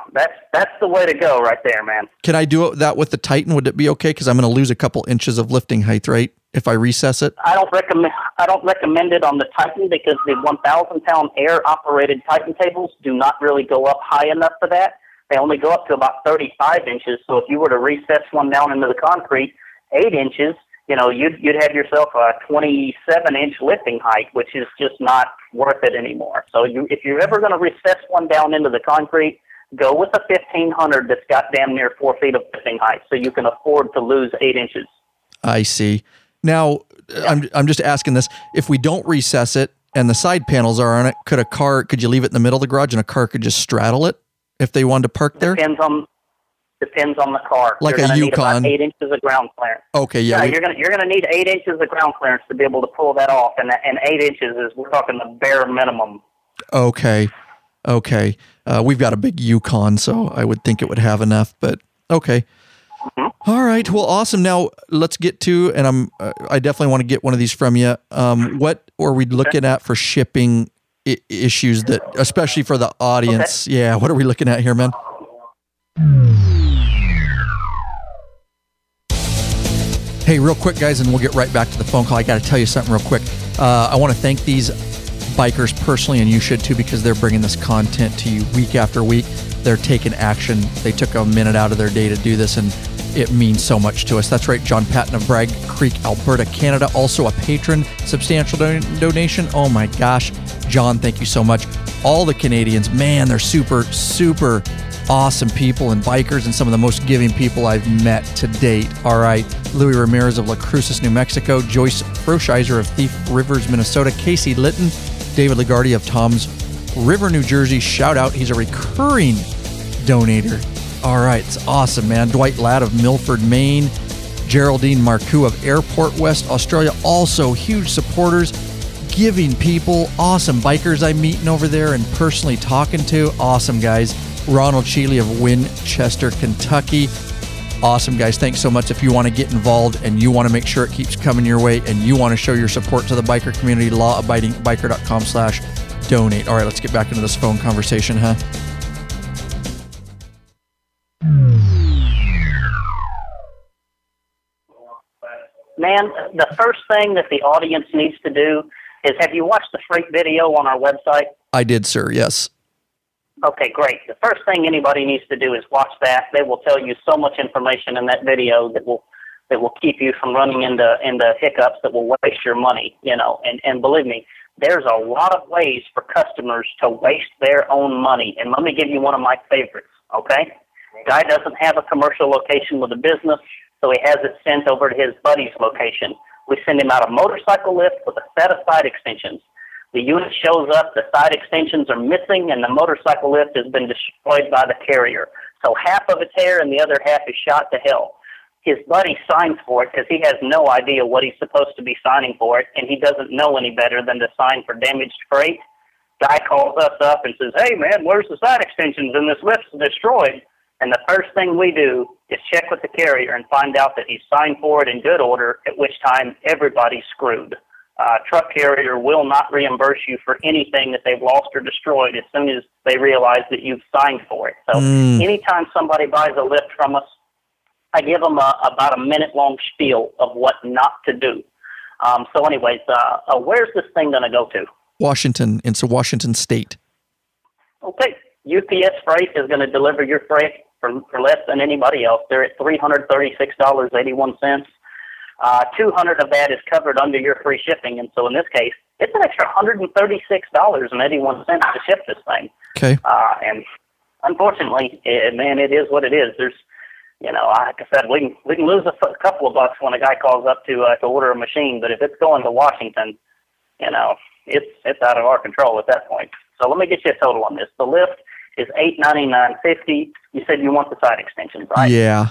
That's the way to go right there, man. Can I do that with the Titan? Would it be okay? Because I'm going to lose a couple inches of lifting height, right? If I recess it? I don't recommend it on the Titan because the 1,000-pound air-operated Titan tables do not really go up high enough for that. They only go up to about 35 inches. So if you were to recess one down into the concrete 8 inches, you'd have yourself a 27-inch lifting height, which is just not worth it anymore. So if you're ever going to recess one down into the concrete, go with a 1500 that's got damn near 4 feet of lifting height, so you can afford to lose 8 inches. I see. Now, I'm just asking this. If we don't recess it and the side panels are on it, could you leave it in the middle of the garage and a car could just straddle it if they wanted to park there? Depends on the car. Like you're a Yukon. Need about 8 inches of ground clearance. Okay, yeah. You're gonna need 8 inches of ground clearance to be able to pull that off, and 8 inches is, we're talking the bare minimum. Okay. We've got a big Yukon, so I would think it would have enough, but okay. Mm-hmm. All right. Well, awesome. Now let's get to, and I definitely want to get one of these from you. What are we looking at for shipping issues that, especially for the audience? Okay. Yeah. What are we looking at here, man? Hey, real quick, guys, and we'll get right back to the phone call. I got to tell you something real quick. I want to thank these bikers personally, and you should too, because they're bringing this content to you week after week. They're taking action. They took a minute out of their day to do this, and it means so much to us. That's right, John Patton of Bragg Creek, Alberta, Canada, also a patron, substantial donation. Oh my gosh, John, thank you so much. All the Canadians, man, they're super, super awesome people and bikers, and some of the most giving people I've met to date. All right, Louis Ramirez of La Cruces, New Mexico, Joyce Froschiser of Thief Rivers, Minnesota, Casey Litton, David Lagarde of Tom's River, New Jersey. Shout out, he's a recurring donator. All right, it's awesome, man. Dwight Ladd of Milford, Maine, Geraldine Marcoux of Airport West, Australia, also huge supporters, giving people, awesome bikers I'm meeting over there and personally talking to. Awesome guys. Ronald Sheely of Winchester, Kentucky. Awesome guys, thanks so much. If you want to get involved and you want to make sure it keeps coming your way and you want to show your support to the biker community, lawabidingbiker.com/donate. All right, let's get back into this phone conversation, huh? Man, the first thing that the audience needs to do is, have you watched the freight video on our website? I did, sir, yes. Okay, great. The first thing anybody needs to do is watch that. They will tell you so much information in that video that will keep you from running into hiccups that will waste your money, And believe me, there's a lot of ways for customers to waste their own money. And let me give you one of my favorites, okay? Guy doesn't have a commercial location with a business, so he has it sent over to his buddy's location. We send him out a motorcycle lift with a set of side extensions. The unit shows up, the side extensions are missing, and the motorcycle lift has been destroyed by the carrier. So half of it's here and the other half is shot to hell. His buddy signs for it because he has no idea what he's supposed to be signing for it, and he doesn't know any better than to sign for damaged freight. Guy calls us up and says, "Hey, man, where's the side extensions? And this lift's destroyed." And the first thing we do is check with the carrier and find out that he's signed for it in good order, at which time everybody's screwed. Truck carrier will not reimburse you for anything that they've lost or destroyed as soon as they realize that you've signed for it. So anytime somebody buys a lift from us, I give them about a minute-long spiel of what not to do. So anyways, where's this thing going to go to? Washington. It's a Washington state. Okay. UPS Freight is going to deliver your freight for less than anybody else. They're at $336.81. $200 of that is covered under your free shipping, and so in this case, it's an extra $136.81 to ship this thing. Okay. And unfortunately, man, it is what it is. There's, like I said, we can lose a couple of bucks when a guy calls up to order a machine, but if it's going to Washington, it's out of our control at that point. So let me get you a total on this. The lift is $899.50. You said you want the side extensions, right? Yeah.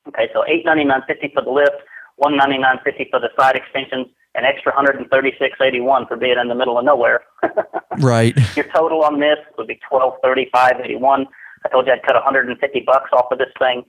Okay, so $899.50 for the lift, $199.50 for the side extensions, an extra $136.81 for being in the middle of nowhere. Right. Your total on this would be $1,235.81. I told you I'd cut $150 off of this thing,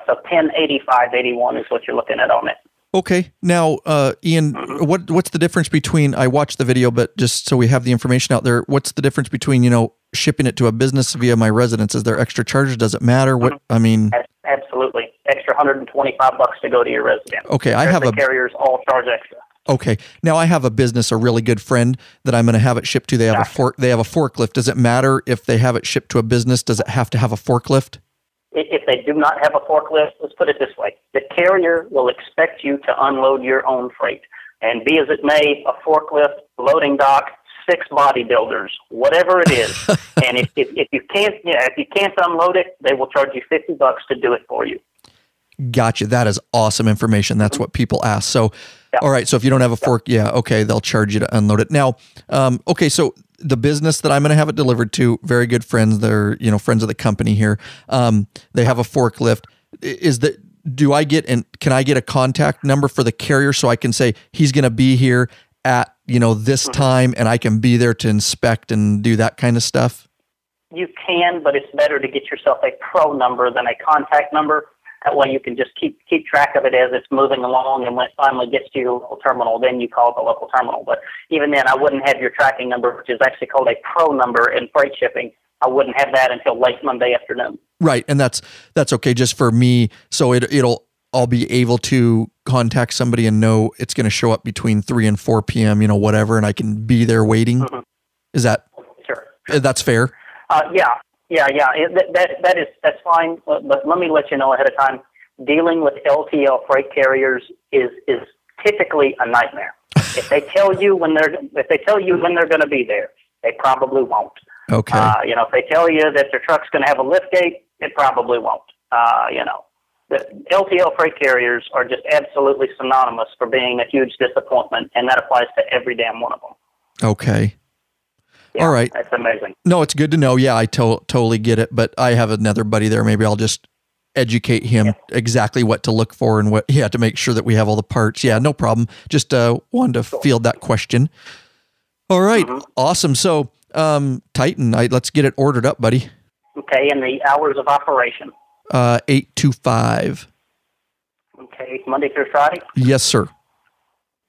so $1,085.81 is what you're looking at on it. Okay. Now, Ian, what's the difference between, I watched the video, but just so we have the information out there, what's the difference between, shipping it to a business via my residence? Is there extra charges? Does it matter? Absolutely. Extra $125 to go to your residence. Okay. The carriers all charge extra. Okay. Now I have a business, a really good friend that I'm going to have it shipped to. They have they have a forklift. Does it matter if they have it shipped to a business? Does it have to have a forklift? If they do not have a forklift, let's put it this way. The carrier will expect you to unload your own freight. And be as it may, a forklift, loading dock, 6 bodybuilders, whatever it is. And if you can't unload it, they will charge you $50 to do it for you. Gotcha. That is awesome information. That's what people ask. So, all right. So if you don't have a fork, okay, they'll charge you to unload it. Now, okay, so the business that I'm going to have it delivered to, very good friends. They're, friends of the company here. They have a forklift. Can I get a contact number for the carrier so I can say he's going to be here at, this time, and I can be there to inspect and do that kind of stuff? You can, but it's better to get yourself a pro number than a contact number. That way you can just keep track of it as it's moving along, and when it finally gets to your local terminal, then you call the local terminal. But even then, I wouldn't have your tracking number, which is actually called a pro number in freight shipping. I wouldn't have that until late Monday afternoon. Right, and that's okay just for me. So I'll be able to contact somebody and know it's going to show up between 3 and 4 p.m., whatever, and I can be there waiting. Mm-hmm. Is that sure? That's fair. Yeah. That's fine. But let me let you know ahead of time. Dealing with LTL freight carriers is typically a nightmare. If they tell you when they're going to be there, they probably won't. Okay. If they tell you that their truck's going to have a lift gate, it probably won't. The LTL freight carriers are just absolutely synonymous for being a huge disappointment, and that applies to every damn one of them. Okay. Yeah, all right. That's amazing. No, it's good to know. Yeah, I totally get it. But I have another buddy there. Maybe I'll just educate him exactly what to look for and to make sure that we have all the parts. Yeah, no problem. Just wanted to field that question. All right. Mm-hmm. Awesome. So, Titan, let's get it ordered up, buddy. Okay. And the hours of operation? 8 to 5. Okay. Monday through Friday? Yes, sir.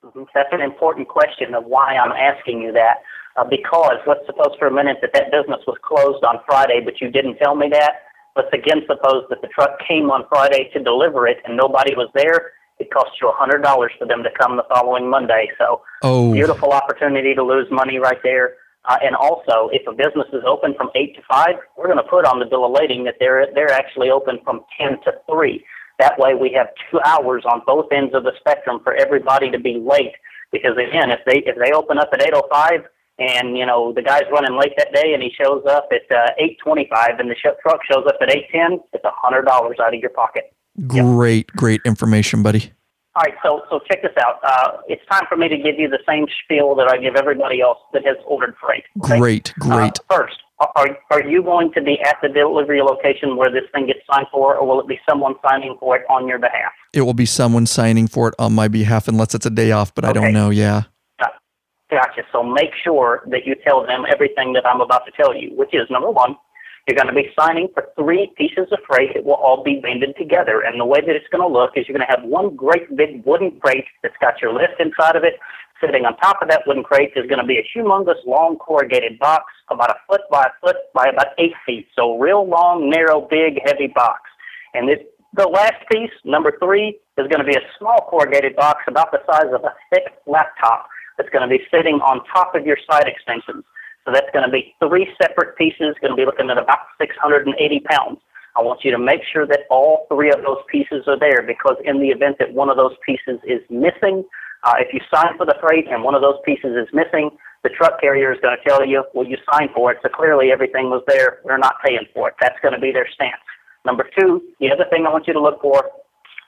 Mm-hmm. That's an important question of why I'm asking you that. Because let's suppose for a minute that business was closed on Friday, but you didn't tell me that. Let's again suppose that the truck came on Friday to deliver it and nobody was there. It costs you $100 for them to come the following Monday. So beautiful opportunity to lose money right there. And also, if a business is open from 8 to 5, we're going to put on the bill of lading that they're actually open from 10 to 3. That way we have 2 hours on both ends of the spectrum for everybody to be late Because again, if they open up at 8:05 and the guy's running late that day and he shows up at 8:25 and the truck shows up at 8:10, it's $100 out of your pocket. Great information, buddy. All right, so check this out. It's time for me to give you the same spiel that I give everybody else that has ordered freight. Okay? Great. First, are you going to be at the delivery location where this thing gets signed for, or will it be someone signing for it on your behalf? It will be someone signing for it on my behalf, unless it's a day off, but I don't know, yeah. Gotcha. So make sure that you tell them everything that I'm about to tell you, which is, number one, you're going to be signing for 3 pieces of freight. It will all be banded together. And the way that it's going to look is you're going to have one great big wooden crate that's got your lift inside of it. Sitting on top of that wooden crate is going to be a humongous long corrugated box, about 1 foot by 1 foot by about 8 feet. So real long, narrow, big, heavy box. And the last piece, number 3, is going to be a small corrugated box about the size of a thick laptop that's going to be sitting on top of your side extensions. So that's going to be 3 separate pieces, going to be looking at about 680 pounds. I want you to make sure that all 3 of those pieces are there, because in the event that one of those pieces is missing, if you sign for the freight and one of those pieces is missing, the truck carrier is going to tell you, well, you signed for it, so clearly everything was there. We're not paying for it. That's going to be their stance. Number 2, the other thing I want you to look for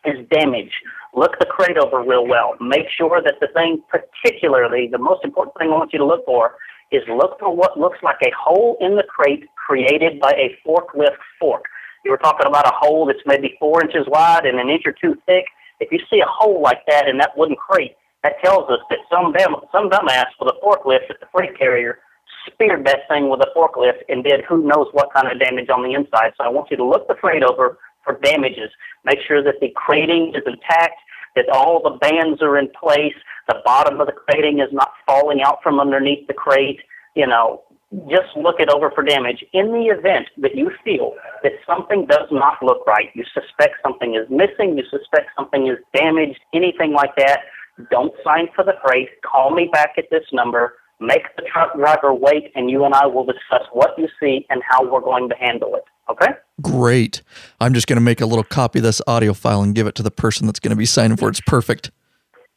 is damage. Look the crate over real well. Make sure that the thing, particularly, the most important thing I want you to look for is look for what looks like a hole in the crate created by a forklift fork. You were talking about a hole that's maybe 4 inches wide and 1 inch or 2 thick. If you see a hole like that in that wooden crate, that tells us that some dumbass with a forklift at the freight carrier speared that thing with a forklift and did who knows what kind of damage on the inside. So I want you to look the freight over for damages. Make sure that the crating is intact, that all the bands are in place, the bottom of the crating is not falling out from underneath the crate. Just look it over for damage. In the event that you feel that something does not look right, you suspect something is missing, you suspect something is damaged, anything like that, don't sign for the freight. Call me back at this number. Make the truck driver wait, and you and I will discuss what you see and how we're going to handle it. Okay? Great. I'm just going to make a little copy of this audio file and give it to the person that's going to be signing for it. It's perfect.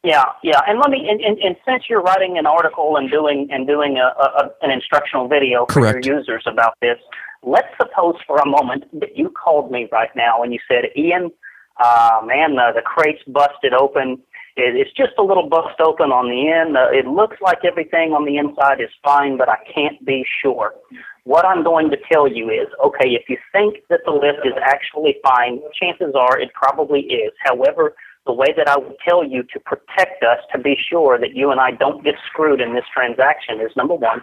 Yeah. And let me. And since you're writing an article and doing an instructional video for Correct. your users about this, let's suppose for a moment that you called me right now and you said, Ian, man, the crate's busted open. It's just a little bust open on the end. It looks like everything on the inside is fine, but I can't be sure. What I'm going to tell you is, okay, if you think that the lift is actually fine, chances are it probably is. However, the way that I would tell you to protect us, to be sure that you and I don't get screwed in this transaction is, number 1,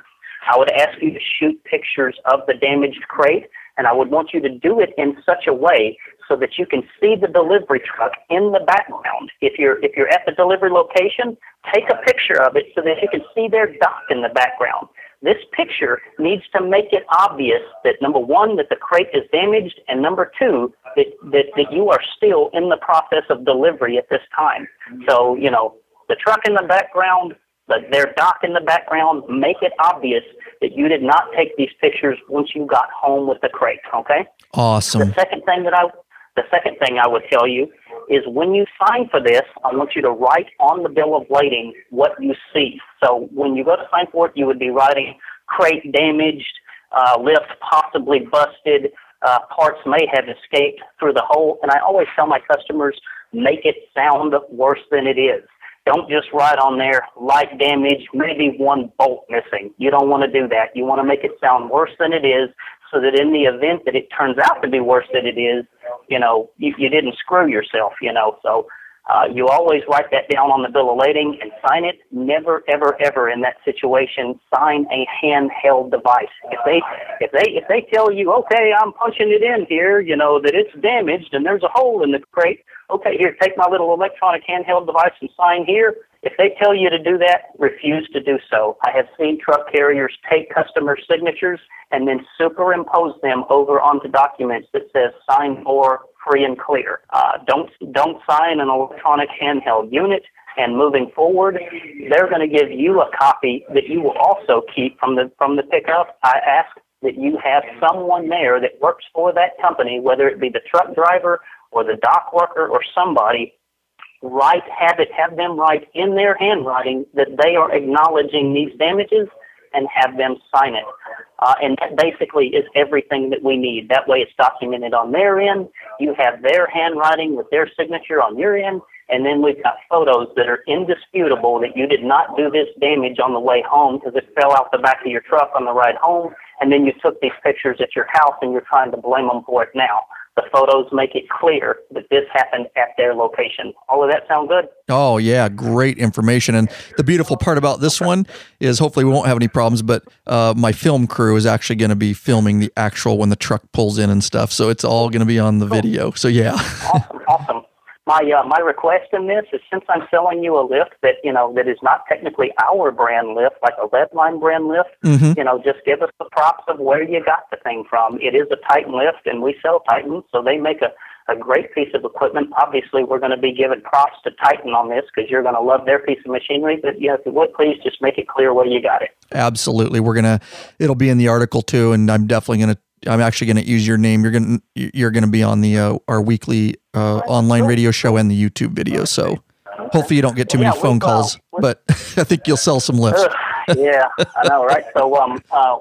I would ask you to shoot pictures of the damaged crate, and I would want you to do it in such a way so that you can see the delivery truck in the background. If you're at the delivery location, take a picture of it so that you can see their dock in the background. This picture needs to make it obvious that, number 1, that the crate is damaged, and number 2, that you are still in the process of delivery at this time. So, the truck in the background, their dock in the background, make it obvious that you did not take these pictures once you got home with the crate, okay? Awesome. The second thing I would tell you is when you sign for this, I want you to write on the bill of lading what you see. So when you go to sign for it, you would be writing crate damaged, lift possibly busted, parts may have escaped through the hole. And I always tell my customers, make it sound worse than it is. Don't just write on there, light damage, maybe 1 bolt missing. You don't want to do that. You want to make it sound worse than it is, so that in the event that it turns out to be worse than it is, you didn't screw yourself, So you always write that down on the bill of lading and sign it. Never, ever, ever in that situation sign a handheld device. If they tell you, okay, I'm punching it in here, that it's damaged and there's a hole in the crate, okay, here, take my little electronic handheld device and sign here. If they tell you to do that, refuse to do so. I have seen truck carriers take customer signatures and then superimpose them over onto documents that says sign for, free and clear. Don't sign an electronic handheld unit. And moving forward, they're going to give you a copy that you will also keep from the pickup. I ask that you have someone there that works for that company, whether it be the truck driver or the dock worker or somebody, have them write in their handwriting that they are acknowledging these damages and have them sign it. And that basically is everything that we need. That way it's documented on their end. You have their handwriting with their signature on your end. And then we've got photos that are indisputable that you did not do this damage on the way home because it fell out the back of your truck on the ride home. And then you took these pictures at your house and you're trying to blame them for it now. The photos make it clear that this happened at their location. All of that sound good? Oh, yeah. Great information. And the beautiful part about this one is hopefully we won't have any problems, but my film crew is actually going to be filming the actual when the truck pulls in and stuff. So it's all going to be on the video. So, yeah. Awesome. My request in this is, since I'm selling you a lift that, that is not technically our brand lift, like a Redline brand lift, just give us the props of where you got the thing from. It is a Titan lift, and we sell Titans, so they make a great piece of equipment. Obviously, we're going to be giving props to Titan on this because you're going to love their piece of machinery, but if you would, please just make it clear where you got it. Absolutely. It'll be in the article too, and I'm actually going to use your name. You're going to be on the our weekly online radio show and the YouTube video. So hopefully you don't get too many phone calls, but I think you'll sell some lifts. Yeah, I know, right? So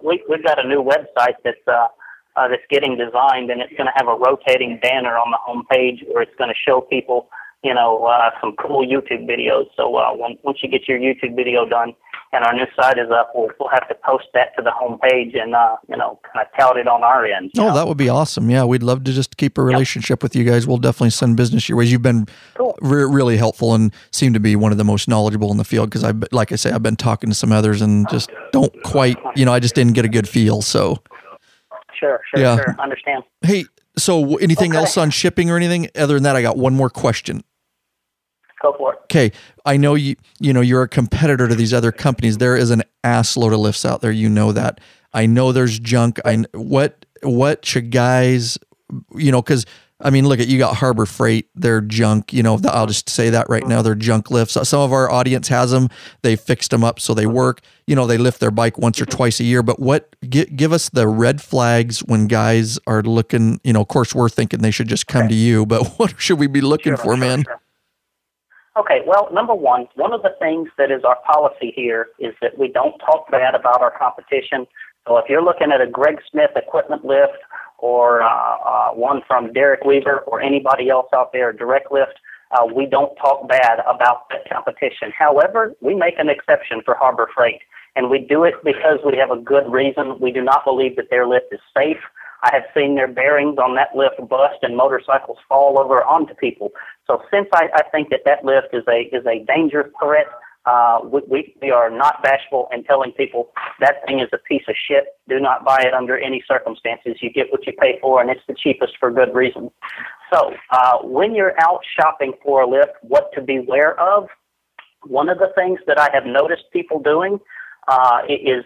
we've got a new website that's getting designed, and it's going to have a rotating banner on the homepage where it's going to show people, some cool YouTube videos. So once you get your YouTube video done and our new site is up, we'll have to post that to the homepage and, kind of tout it on our end. Oh, that would be awesome. Yeah, we'd love to just keep a relationship with you guys. We'll definitely send business your ways. You've been really helpful and seem to be one of the most knowledgeable in the field because, like I say, I've been talking to some others and just don't quite, I just didn't get a good feel. So. Sure. Understand. Hey, so anything else on shipping or anything? Other than that, I got one more question. Go for it. Okay. I know you're a competitor to these other companies. There is an ass load of lifts out there. You know that. I know there's junk. What should guys, because look at, you got Harbor Freight, they're junk, I'll just say that right now, they're junk lifts. Some of our audience has them. They fixed them up so they work. They lift their bike once or twice a year. But give us the red flags when guys are looking, of course we're thinking they should just come to you, but what should we be looking for, man? Sure. Okay, well, number one of the things that is our policy here is that we don't talk bad about our competition. So if you're looking at a Greg Smith equipment lift or one from Derek Weaver or anybody else out there, direct lift, we don't talk bad about that competition. However, we make an exception for Harbor Freight, and we do it because we have a good reason. We do not believe that their lift is safe. I have seen their bearings on that lift bust and motorcycles fall over onto people. So since I think that lift is a dangerous threat, we are not bashful in telling people that thing is a piece of shit. Do not buy it under any circumstances. You get what you pay for, and it's the cheapest for good reason. So when you're out shopping for a lift, what to beware of, one of the things that I have noticed people doing is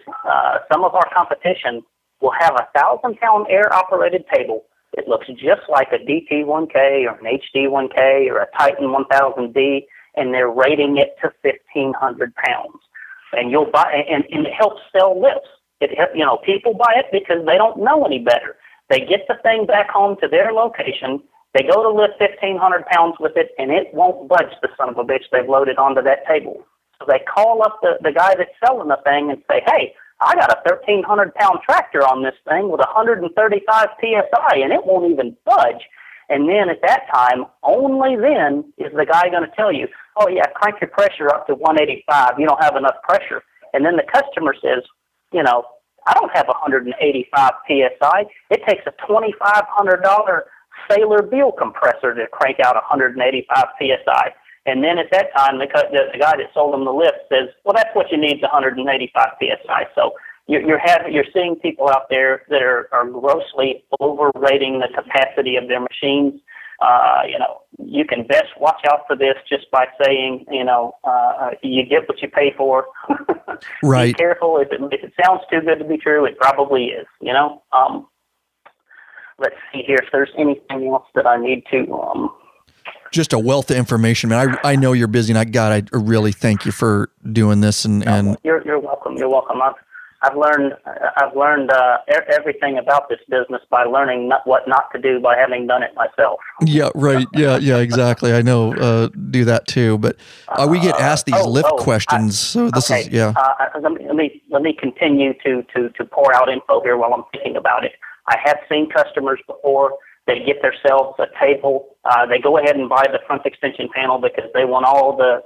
some of our competition will have a 1,000-pound air-operated table. It looks just like a DT1K or an HD1K or a Titan 1000D, and they're rating it to 1,500 pounds. And you'll buy, and it helps sell lifts. People buy it because they don't know any better. They get the thing back home to their location. They go to lift 1,500 pounds with it, and it won't budge, the son of a bitch they've loaded onto that table. So they call up the guy that's selling the thing and say, hey, I got a 1,300-pound tractor on this thing with 135 PSI, and it won't even budge. And then at that time, only then is the guy going to tell you, oh, yeah, crank your pressure up to 185. You don't have enough pressure. And then the customer says, I don't have 185 PSI. It takes a $2,500 Sailor Beal compressor to crank out 185 PSI. And then at that time, the guy that sold them the lift says, well, that's what you need, 185 PSI. So you're seeing people out there that are grossly overrating the capacity of their machines. You can best watch out for this just by saying, you get what you pay for. Right. Be careful. If it sounds too good to be true, it probably is, Let's see here if there's anything else that I need to... Just a wealth of information, man. I know you're busy, and I really thank you for doing this. And you're welcome. You're welcome. I've learned everything about this business by learning what not to do by having done it myself. Yeah, right. Yeah, exactly. I know. Do that too, but we get asked these lift questions. So this is Let me continue to pour out info here while I'm thinking about it. I have seen customers before. They get themselves a table. They go ahead and buy the front extension panel because they want all the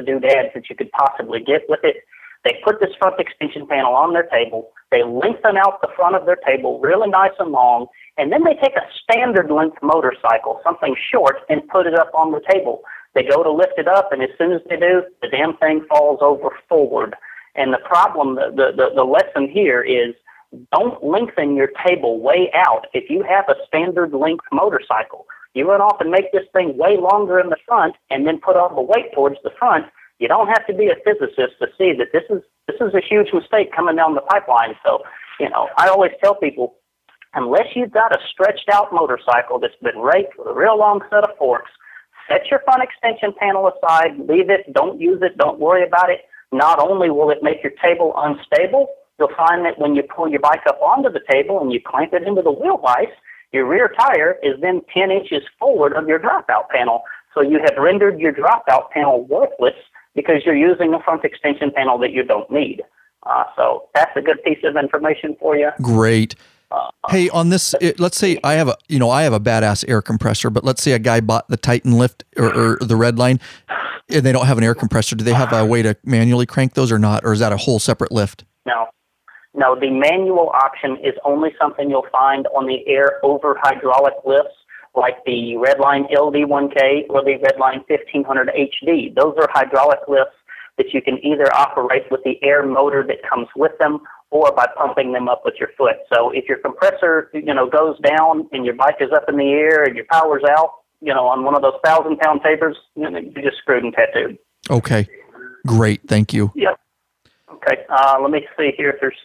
doodads that you could possibly get with it. They put this front extension panel on their table. They lengthen out the front of their table really nice and long, and then they take a standard length motorcycle, something short, and put it up on the table. They go to lift it up, and as soon as they do, the damn thing falls over forward. And the problem, the lesson here is don't lengthen your table way out. If you have a standard length motorcycle, you run off and make this thing way longer in the front and then put all the weight towards the front. You don't have to be a physicist to see that this is a huge mistake coming down the pipeline. So, I always tell people, unless you've got a stretched out motorcycle that's been raked with a real long set of forks, set your front extension panel aside, leave it, don't use it, don't worry about it. Not only will it make your table unstable, you'll find that when you pull your bike up onto the table and you clamp it into the wheel vise, your rear tire is then 10 inches forward of your dropout panel. So you have rendered your dropout panel worthless because you're using a front extension panel that you don't need. So that's a good piece of information for you. Great. Hey, on this, let's say I have a badass air compressor, but let's say a guy bought the Titan lift or the Redline, and they don't have an air compressor. Do they have a way to manually crank those or not, or is that a whole separate lift? No, the manual option is only something you'll find on the air over hydraulic lifts, like the Redline LD1K or the Redline 1500 HD. Those are hydraulic lifts that you can either operate with the air motor that comes with them or by pumping them up with your foot. So if your compressor, goes down and your bike is up in the air and your power's out, on one of those 1,000-pound tapers, you're just screwed and tattooed. Okay. Great. Thank you. Yep. Okay. Let me see here if there's...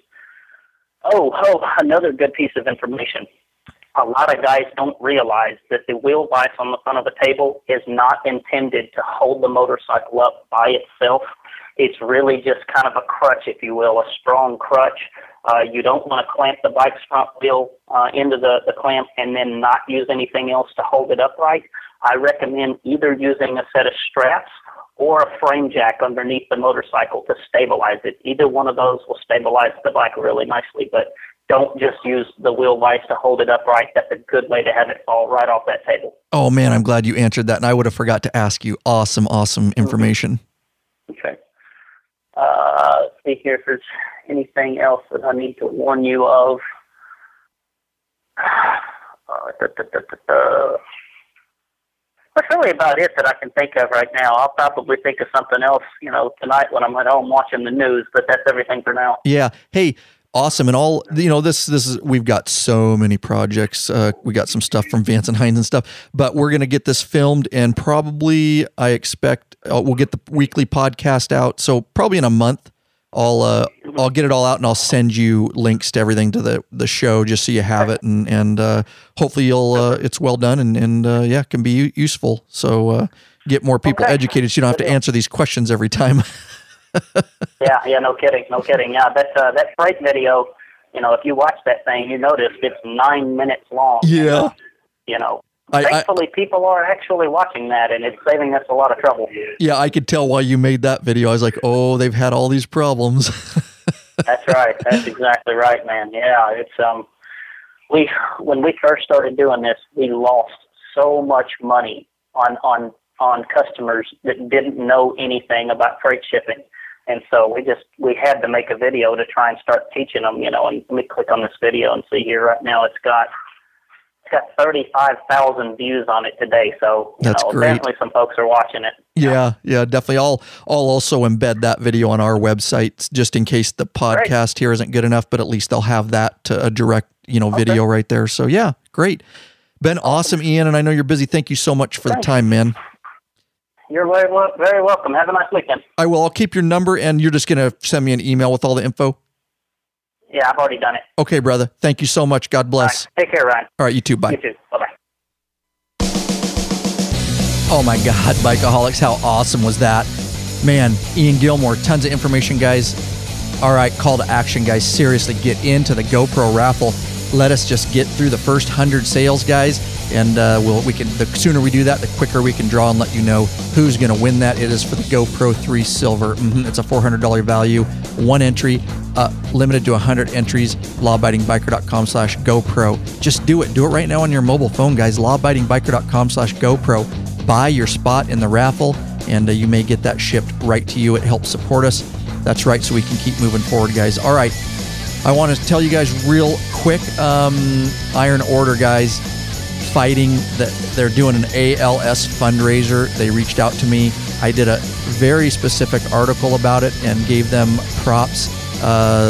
another good piece of information. A lot of guys don't realize that the wheel vise on the front of the table is not intended to hold the motorcycle up by itself. It's really just kind of a crutch, if you will, a strong crutch. You don't want to clamp the bike's front wheel into the clamp and then not use anything else to hold it upright. I recommend either using a set of straps or a frame jack underneath the motorcycle to stabilize it. Either one of those will stabilize the bike really nicely, but don't just use the wheel vise to hold it upright. That's a good way to have it fall right off that table. Oh, man, I'm glad you answered that, and I would have forgot to ask you. Awesome information. Okay. Let's see here if there's anything else that I need to warn you of. That's really about it that I can think of right now. I'll probably think of something else, tonight when I'm at home watching the news, but that's everything for now. Yeah. Hey, awesome. And all, this is, we've got so many projects. We got some stuff from Vance and Hines and stuff, but we're going to get this filmed and probably, I expect, we'll get the weekly podcast out. So probably in a month, I'll get it all out and I'll send you links to everything to the show just so you have it and hopefully it's well done and can be useful. So get more people educated so you don't have to answer these questions every time. Yeah, no kidding. Yeah, that freight video, if you watch that thing, you notice it's 9 minutes long. Yeah. Thankfully, people are actually watching that, and it's saving us a lot of trouble. Yeah, I could tell why you made that video. I was like, oh, they've had all these problems. That's right. That's exactly right, man. Yeah, it's when we first started doing this, we lost so much money on customers that didn't know anything about freight shipping. And so we had to make a video to try and start teaching them, and let me click on this video and see here right now. It's got 35,000 views on it today. So, that's great. Definitely some folks are watching it. Yeah, definitely. I'll also embed that video on our website just in case the podcast here isn't good enough, but at least they'll have that to a direct, video right there. So yeah, great. Been awesome, Ian, and I know you're busy. Thank you so much for the time, man. You're very welcome. Have a nice weekend. I will. I'll keep your number, and you're just going to send me an email with all the info? Yeah, I've already done it. Okay, brother. Thank you so much. God bless. Right. Take care, Ryan. All right, you too. Bye. You too. Bye-bye. Oh, my God, Bikaholics. How awesome was that? Man, Ian Gilmore, tons of information, guys. All right, call to action, guys. Seriously, get into the GoPro raffle. Let us just get through the first 100 sales, guys, and the sooner we do that, the quicker we can draw and let you know who's going to win that. It is for the GoPro 3 Silver. It's a $400 value, one entry, limited to 100 entries. lawabidingbiker.com/GoPro. Just do it. Do it right now on your mobile phone, guys. lawabidingbiker.com/GoPro. Buy your spot in the raffle, and you may get that shipped right to you. It helps support us. That's right, so we can keep moving forward, guys. All right. I want to tell you guys real quick, Iron Order, guys, fighting. They're doing an ALS fundraiser. They reached out to me. I did a very specific article about it and gave them props.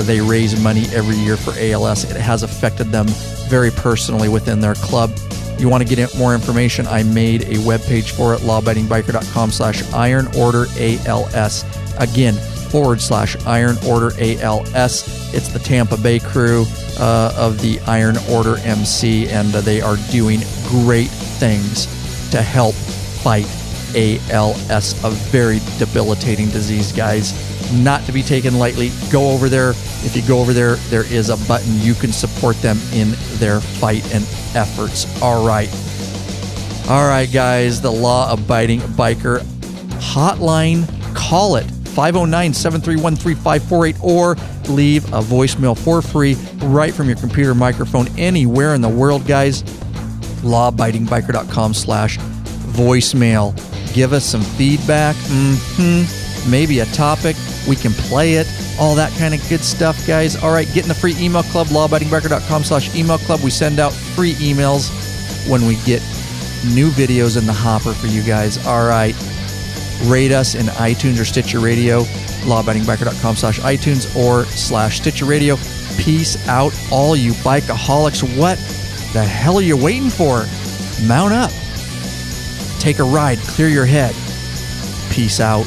They raise money every year for ALS. It has affected them very personally within their club. You want to get more information, I made a webpage for it, lawabidingbiker.com/IronOrderALS. Again, /Iron Order ALS. It's the Tampa Bay crew of the Iron Order MC, and they are doing great things to help fight ALS, a very debilitating disease, guys. Not to be taken lightly. Go over there. If you go over there, there is a button. You can support them in their fight and efforts. All right, guys, the law-abiding biker hotline. Call it 509-731-3548 or leave a voicemail for free right from your computer microphone anywhere in the world, guys. lawabidingbiker.com/voicemail. Give us some feedback. Maybe a topic. We can play it. All that kind of good stuff, guys. All right, get in the free email club, lawabidingbiker.com/email club. We send out free emails when we get new videos in the hopper for you guys. All right. Rate us in iTunes or Stitcher Radio, lawabidingbiker.com/iTunes or /Stitcher Radio. Peace out, all you bikeaholics. What the hell are you waiting for? Mount up. Take a ride. Clear your head. Peace out.